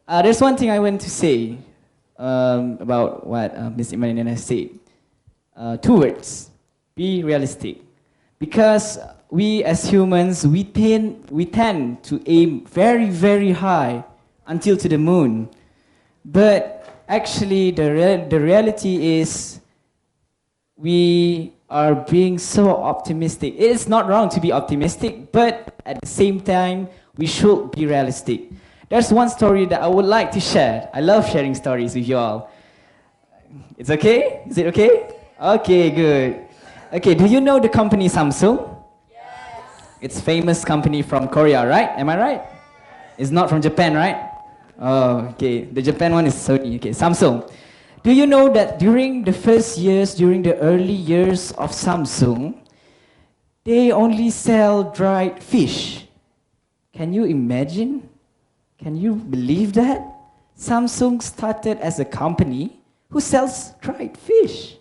there's one thing I want to say about what Ms. IMANINA said. 2 words: be realistic. Because we as humans, we tend to aim very, very high until to the moon. But actually, the reality is we are being so optimistic. It is not wrong to be optimistic, but at the same time, we should be realistic. There's one story that I would like to share. I love sharing stories with you all. It's okay? Is it okay? Okay, good. Okay, do you know the company Samsung? Yes. It's famous company from Korea, right? Am I right? It's not from Japan, right? Oh, okay. The Japan one is Sony. Okay, Samsung. Do you know that during the first years, during the early years of Samsung, they only sell dried fish? Can you imagine? Can you believe that? Samsung started as a company who sells dried fish.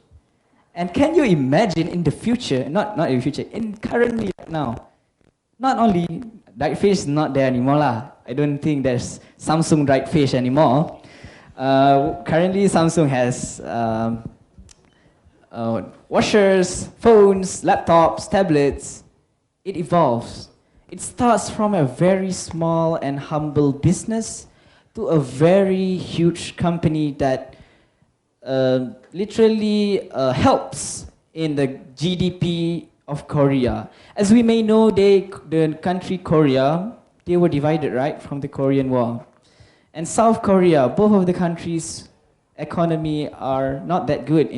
And can you imagine in the future, not in the future, in currently right now, not only dried fish is not there anymore lah. I don't think there's Samsung dried fish anymore. Currently Samsung has washers, phones, laptops, tablets. It evolves. It starts from a very small and humble business to a very huge company that literally helps in the GDP of Korea. As we may know, the country Korea, they were divided, right, from the Korean War. and South Korea. Both of the countries' economy are not that good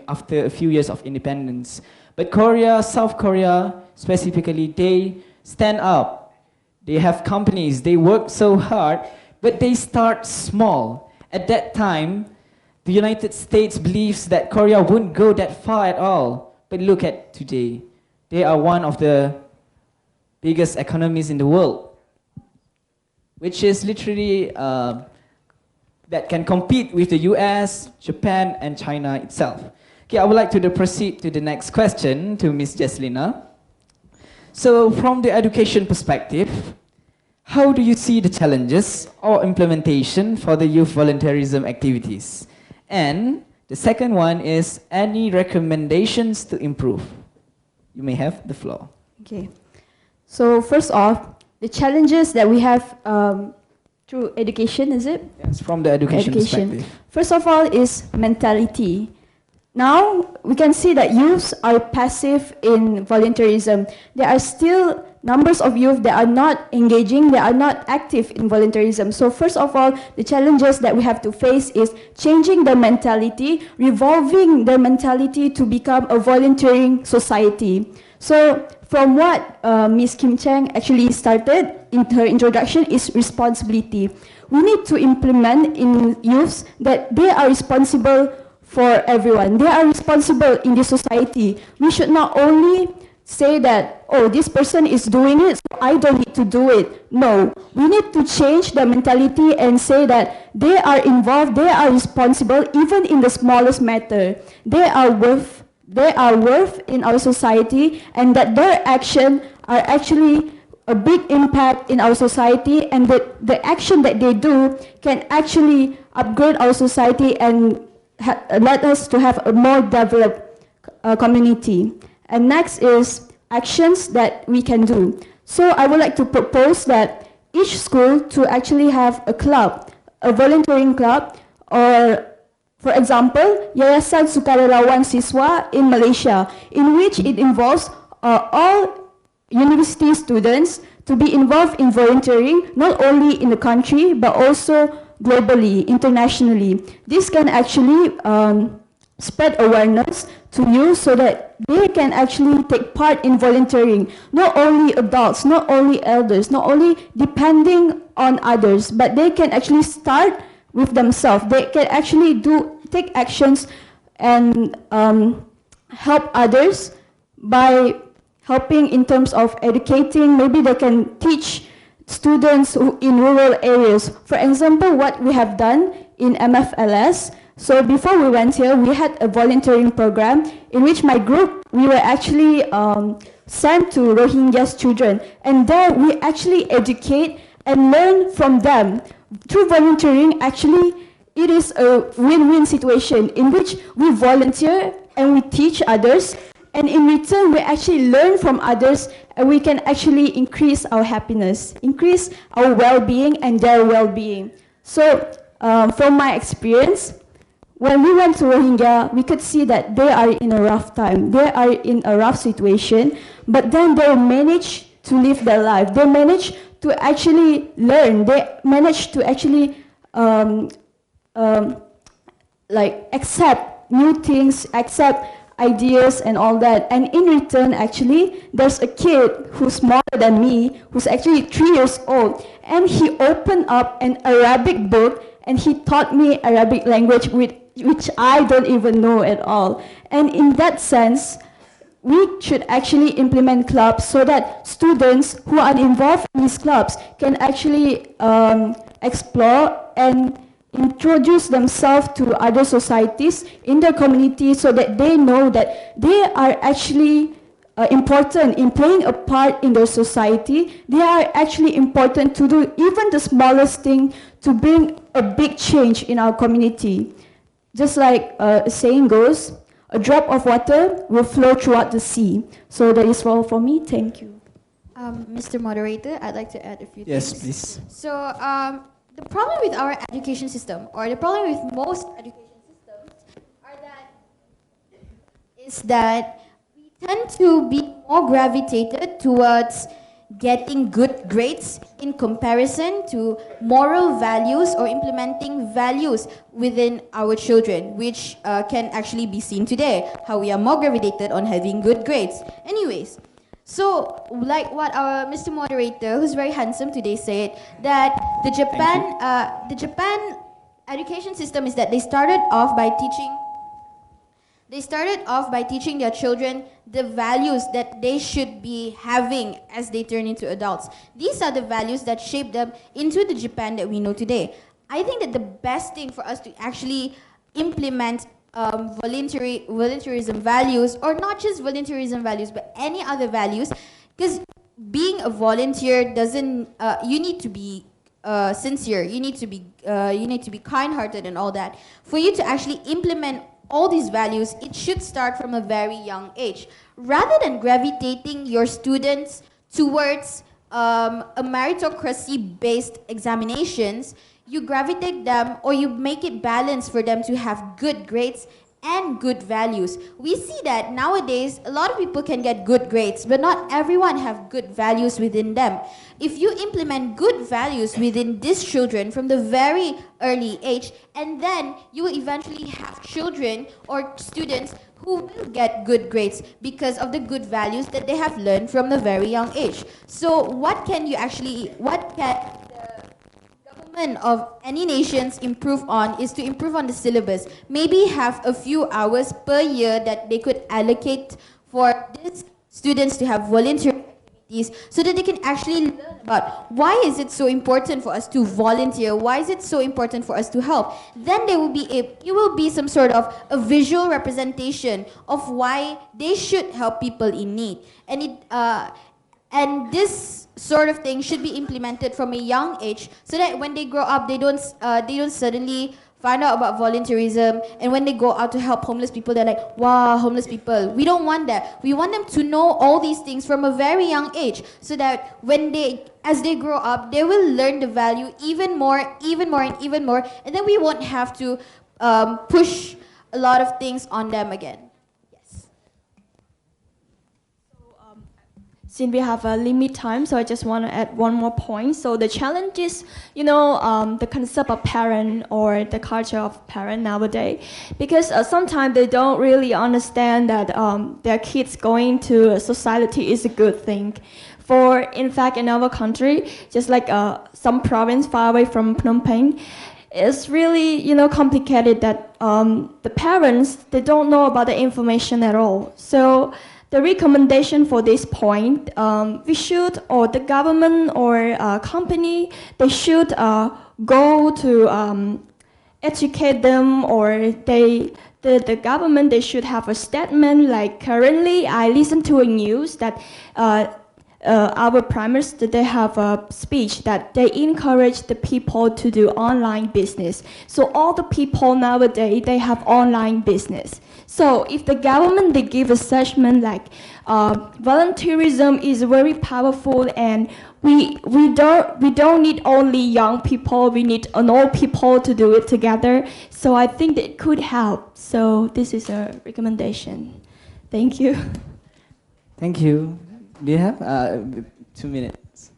after a few years of independence. But South Korea specifically, they stand up. They have companies, they work so hard, but they start small. At that time, the United States believes that Korea wouldn't go that far at all. But look at today. They are one of the biggest economies in the world, which is literally that can compete with the US, Japan, and China itself. Okay, I would like to proceed to the next question to Ms. JESLINA. So from the education perspective, how do you see the challenges or implementation for the youth volunteerism activities? And the second one is any recommendations to improve? You may have the floor. Okay. So first off, the challenges that we have through education, is it? Yes, from the education perspective. First of all is mentality. Now, we can see that youths are passive in volunteerism. There are still numbers of youth that are not engaging, they are not active in volunteerism. So first of all, the challenges that we have to face is changing the mentality, revolving their mentality to become a volunteering society. So from what Ms. KIMCHENG actually started in her introduction is responsibility. We need to implement in youths that they are responsible for everyone. They are responsible in the society. We should not only say that, oh, this person is doing it, so I don't need to do it. No, we need to change the mentality and say that they are involved, they are responsible, even in the smallest matter. They are worth in our society, and that their action are actually a big impact in our society, and that the action that they do can actually upgrade our society and let us to have a more developed community. And next is actions that we can do. So I would like to propose that each school to actually have a club, a volunteering club, or for example, Yayasan Sukarelawan Siswa in Malaysia, in which it involves all university students to be involved in volunteering, not only in the country, but also globally, internationally. This can actually spread awareness to youth so that they can actually take part in volunteering. Not only adults, not only elders, not only depending on others, but they can actually start with themselves. They can actually take actions and help others by helping in terms of educating. Maybe they can teach students in rural areas. For example, what we have done in MFLS, so before we went here, we had a volunteering program in which my group, we were actually sent to Rohingya's children, and there we actually educate and learn from them. Through volunteering, actually, it is a win-win situation in which we volunteer and we teach others, and in return, we actually learn from others, and we can actually increase our happiness, increase our well-being and their well-being. So, from my experience, when we went to Rohingya, we could see that they are in a rough time, they are in a rough situation, but then they manage to live their life. They manage to actually learn. They manage to actually accept new things, accept ideas and all that. And in return, actually, there's a kid who's smaller than me, who's actually 3 years old, and he opened up an Arabic book and he taught me Arabic language, which I don't even know at all. And in that sense, we should actually implement clubs so that students who are involved in these clubs can actually explore and introduce themselves to other societies in their community so that they know that they are actually important in playing a part in their society. They are actually important to do even the smallest thing to bring a big change in our community. Just like a saying goes, a drop of water will flow throughout the sea. So that is all for me. Thank you. Mr. Moderator, I'd like to add a few things. Yes, please. So the problem with our education system, or the problem with most education systems, is that we tend to be more gravitated towards getting good grades in comparison to moral values or implementing values within our children, which can actually be seen today, how we are more gravitated on having good grades. Anyways, so like what our Mr. Moderator, who's very handsome today, said, that the Japan education system is that they started off by teaching their children the values that they should be having as they turn into adults. These are the values that shape them into the Japan that we know today. I think that the best thing for us to actually implement volunteerism values, or not just volunteerism values, but any other values, because being a volunteer doesn't, you need to be sincere, you need to be kind-hearted and all that. For you to actually implement all these values, it should start from a very young age. Rather than gravitating your students towards a meritocracy-based examinations, you gravitate them, or you make it balanced for them to have good grades and good values. We see that nowadays a lot of people can get good grades, but not everyone have good values within them. If you implement good values within these children from the very early age, and then you will eventually have children or students who will get good grades because of the good values that they have learned from a very young age. So what can the government of any nations improve on is to improve on the syllabus. Maybe have a few hours per year that they could allocate for these students to have volunteer activities, so that they can actually learn about why is it so important for us to volunteer, why is it so important for us to help. Then there will be some sort of a visual representation of why they should help people in need. And this sort of thing should be implemented from a young age, so that when they grow up, they don't suddenly find out about volunteerism, and when they go out to help homeless people, they're like, wow, homeless people. We don't want that. We want them to know all these things from a very young age, so that as they grow up, they will learn the value even more, and then we won't have to push a lot of things on them again. Since we have a limit time, so I just want to add one more point. So the challenge is, the concept of parent, or the culture of parent nowadays, because sometimes they don't really understand that their kids going to a society is a good thing. In fact, in our country, just like some province far away from Phnom Penh, it's really, complicated that the parents, they don't know about the information at all. So the recommendation for this point, we should, or the government or company, they should go to educate them, or the government, they should have a statement like, currently I listen to a news that our prime minister, they have a speech that they encourage the people to do online business. So all the people nowadays, they have online business. So if the government, they give a assessment like volunteerism is very powerful, and we don't need only young people, we need old people to do it together. So I think that it could help. So this is a recommendation. Thank you. Thank you. Do you have 2 minutes?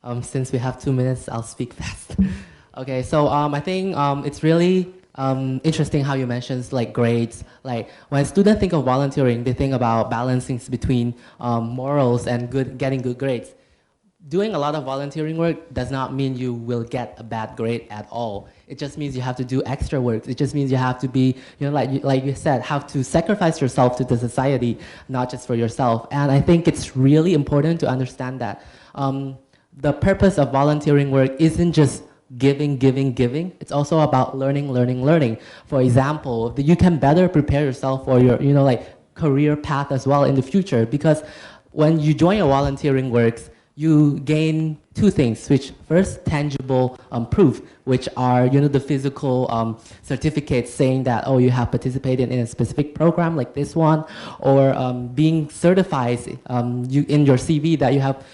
Okay. Since we have 2 minutes, I'll speak fast. Okay, so I think it's really interesting how you mentioned like grades. Like when students think of volunteering, they think about balancing between morals and getting good grades. Doing a lot of volunteering work does not mean you will get a bad grade at all. It just means you have to do extra work. It just means you have to be, like you said, have to sacrifice yourself to the society, not just for yourself. And I think it's really important to understand that the purpose of volunteering work isn't just giving. It's also about learning. For example, you can better prepare yourself for your, career path as well in the future, because when you join a volunteering works, you gain two things, which first, tangible proof, which are the physical certificates saying that, oh, you have participated in a specific program like this one, or being certified in your CV that you have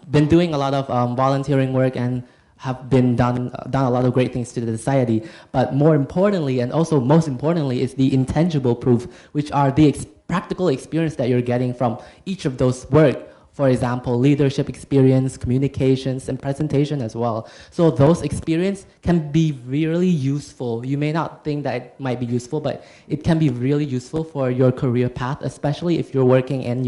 been doing a lot of volunteering work and have been done a lot of great things to the society. But more importantly, and also most importantly, is the intangible proof, which are the practical experience that you're getting from each of those work. For example, leadership experience, communications, and presentation as well. So those experience can be really useful. You may not think that it might be useful, but it can be really useful for your career path, especially if you're working in,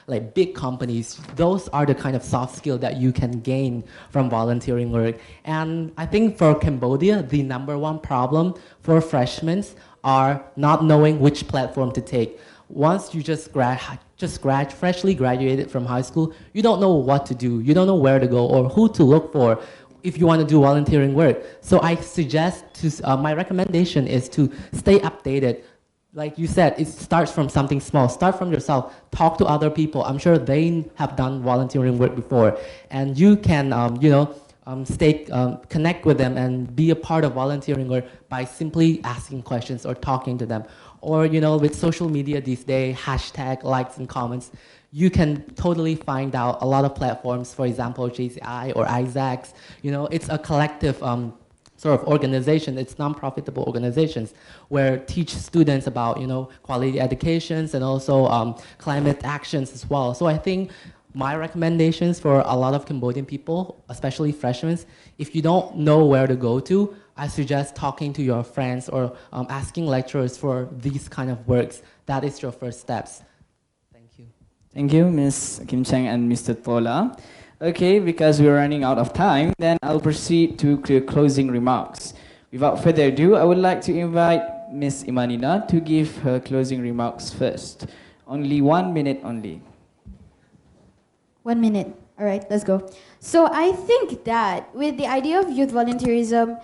like big companies. Those are the kind of soft skill that you can gain from volunteering work. And I think for Cambodia, the #1 problem for freshmen are not knowing which platform to take. Once you freshly graduated from high school, you don't know what to do. You don't know where to go or who to look for if you want to do volunteering work. So I suggest my recommendation is to stay updated. Like you said, it starts from something small. Start from yourself. Talk to other people. I'm sure they have done volunteering work before, and you can, connect with them and be a part of volunteering work by simply asking questions or talking to them. Or, with social media these days, hashtag, likes, and comments, you can totally find out a lot of platforms, for example, JCI or ISACs. It's a collective sort of organization. It's non-profitable organizations where teach students about, quality educations and also climate actions as well. So I think my recommendations for a lot of Cambodian people, especially freshmen, if you don't know where to go to, I suggest talking to your friends or asking lecturers for these kind of works. That is your first steps. Thank you. Thank you, Ms. KIMCHENG and Mr. TOLA. Okay, because we're running out of time, then I'll proceed to closing remarks. Without further ado, I would like to invite Ms. IMANINA to give her closing remarks first. Only 1 minute only. 1 minute. All right, let's go. So I think that with the idea of youth volunteerism,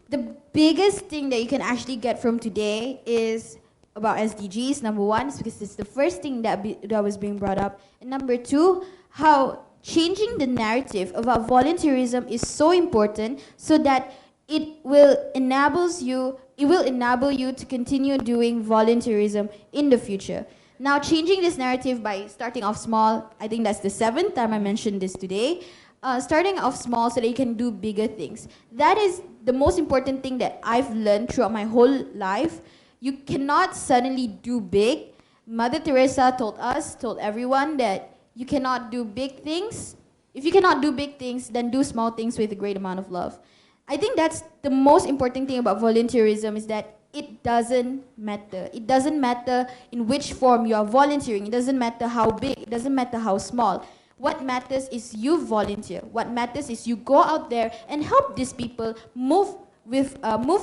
the biggest thing that you can actually get from today is about SDGs, #1, because it's the first thing that was being brought up. And #2, how changing the narrative about volunteerism is so important so that it will enable you to continue doing volunteerism in the future. Now, changing this narrative by starting off small, I think that's the 7th time I mentioned this today. Starting off small so that you can do bigger things. That is the most important thing that I've learned throughout my whole life. You cannot suddenly do big. Mother Teresa told everyone that you cannot do big things. If you cannot do big things, then do small things with a great amount of love. I think that's the most important thing about volunteerism is that it doesn't matter. It doesn't matter in which form you are volunteering. It doesn't matter how big. It doesn't matter how small. What matters is you volunteer. What matters is you go out there and help these people move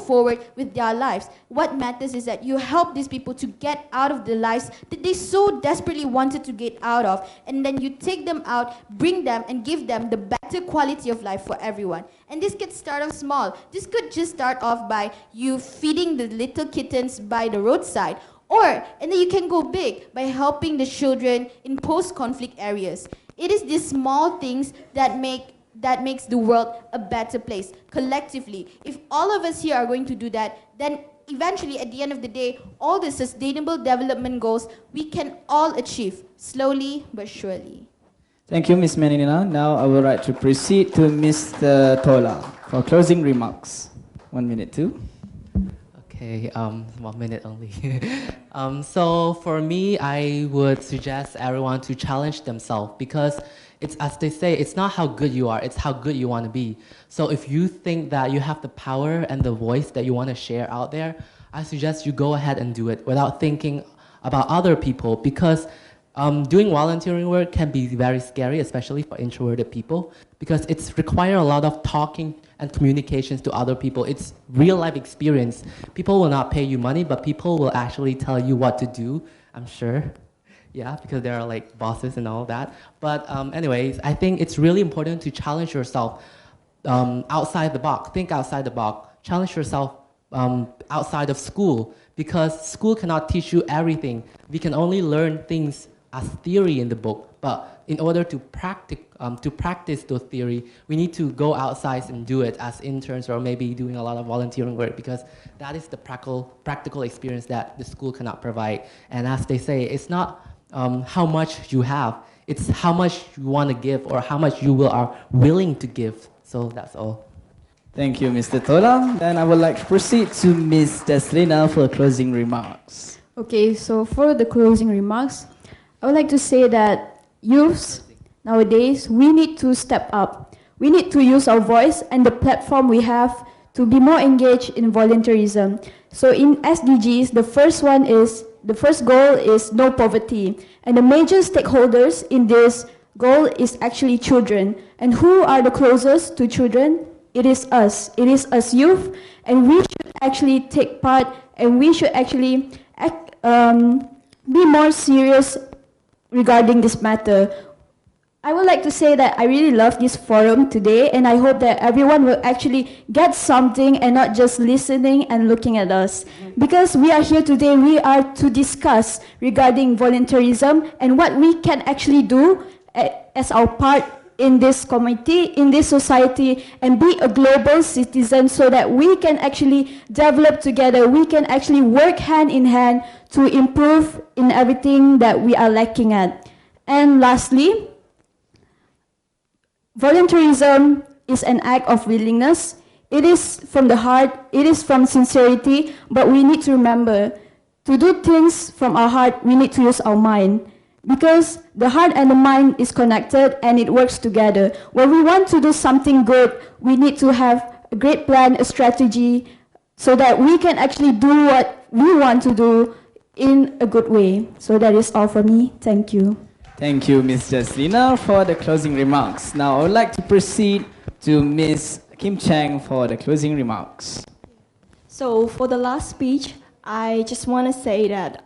forward with their lives. What matters is that you help these people to get out of the lives that they so desperately wanted to get out of, and then you take them out, bring them, and give them the better quality of life for everyone. And this could start off small. This could just start off by you feeding the little kittens by the roadside, and then you can go big by helping the children in post-conflict areas. It is these small things that makes the world a better place collectively. If all of us here are going to do that, then eventually at the end of the day, all the sustainable development goals we can all achieve slowly but surely. Thank you, Ms. Manina. Now I would like to proceed to Mr. TOLA for closing remarks. 1 minute too. Okay, 1 minute only. So for me, I would suggest everyone to challenge themselves because it's, as they say, it's not how good you are, it's how good you want to be. So if you think that you have the power and the voice that you want to share out there, I suggest you go ahead and do it without thinking about other people because doing volunteering work can be very scary, especially for introverted people, because it's require a lot of talking and communications to other people. It's real life experience. People will not pay you money, but people will actually tell you what to do, I'm sure. Yeah, because there are like bosses and all that. But anyways, I think it's really important to challenge yourself outside the box. Think outside the box. Challenge yourself outside of school, because school cannot teach you everything. We can only learn things as theory in the book, but in order to practice those theory, we need to go outside and do it as interns or maybe doing a lot of volunteering work, because that is the practical experience that the school cannot provide. And as they say, it's not how much you have, it's how much you want to give or how much you are willing to give. So that's all. Thank you, Mr. TOLA. Then I would like to proceed to Ms. JESLINA for closing remarks. Okay, so for the closing remarks, I would like to say that youths, Nowadays, we need to step up. We need to use our voice and the platform we have to be more engaged in volunteerism. So in SDGs, the first goal is no poverty. And the major stakeholders in this goal is actually children. And who are the closest to children? It is us. It is us youth. And we should actually take part, and we should actually be more serious regarding this matter. I would like to say that I really love this forum today, and I hope that everyone will actually get something and not just listening and looking at us. Because we are here today, we are to discuss regarding volunteerism and what we can actually do as our part in this community, in this society, and be a global citizen so that we can actually develop together, we can actually work hand in hand to improve in everything that we are lacking at. And lastly, volunteerism is an act of willingness. It is from the heart, it is from sincerity, but we need to remember, to do things from our heart, we need to use our mind. Because the heart and the mind is connected and it works together. When we want to do something good, we need to have a great plan, a strategy, so that we can actually do what we want to do in a good way. So that is all for me. Thank you. Thank you, Ms. JESLINA, for the closing remarks. Now I would like to proceed to Ms. KIMCHENG for the closing remarks. So for the last speech, I just want to say that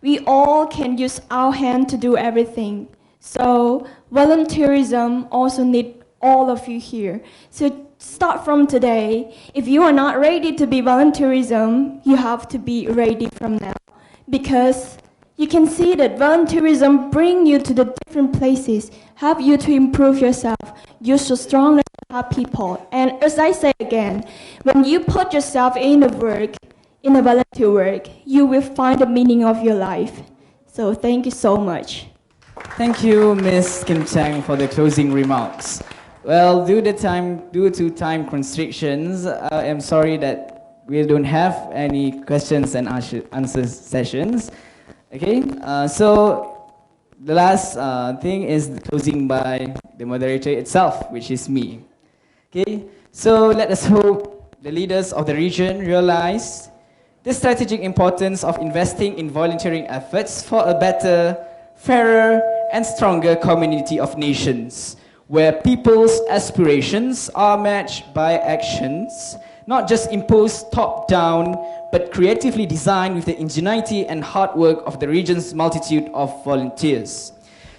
we all can use our hand to do everything. So volunteerism also need all of you here. So start from today. If you are not ready to be volunteerism, you have to be ready from now. Because you can see that volunteerism bring you to the different places, help you to improve yourself, use your strong help people. And as I say again, when you put yourself in the work, in the volunteer work, you will find the meaning of your life. So thank you so much. Thank you, Ms. KIMCHENG, for the closing remarks. Well, due to time constrictions, I am sorry that we don't have any questions and answer sessions. Okay, so the last thing is the closing by the moderator itself, which is me. Okay, so let us hope the leaders of the region realize the strategic importance of investing in volunteering efforts for a better, fairer, and stronger community of nations, where people's aspirations are matched by actions, not just imposed top-down, but creatively designed with the ingenuity and hard work of the region's multitude of volunteers.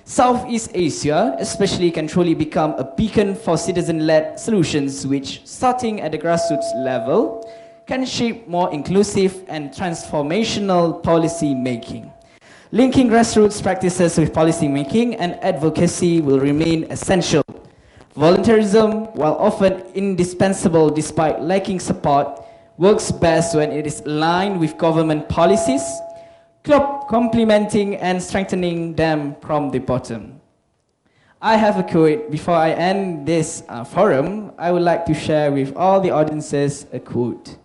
Southeast Asia especially can truly become a beacon for citizen-led solutions which, starting at the grassroots level, can shape more inclusive and transformational policy making. Linking grassroots practices with policy making and advocacy will remain essential. Volunteerism, while often indispensable despite lacking support, works best when it is aligned with government policies, complementing and strengthening them from the bottom. I have a quote. Before I end this forum, I would like to share with all the audiences a quote.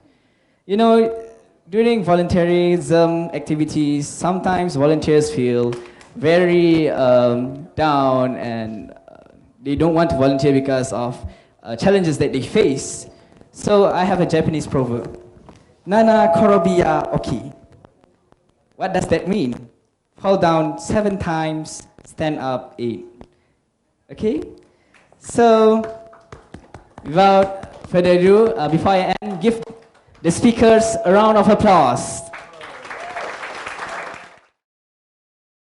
You know, during volunteerism activities, sometimes volunteers feel very down and they don't want to volunteer because of challenges that they face. So I have a Japanese proverb, Nana korobiya oki. What does that mean? Fall down 7 times, stand up 8. Okay? So, without further ado, before I end, give the speakers a round of applause.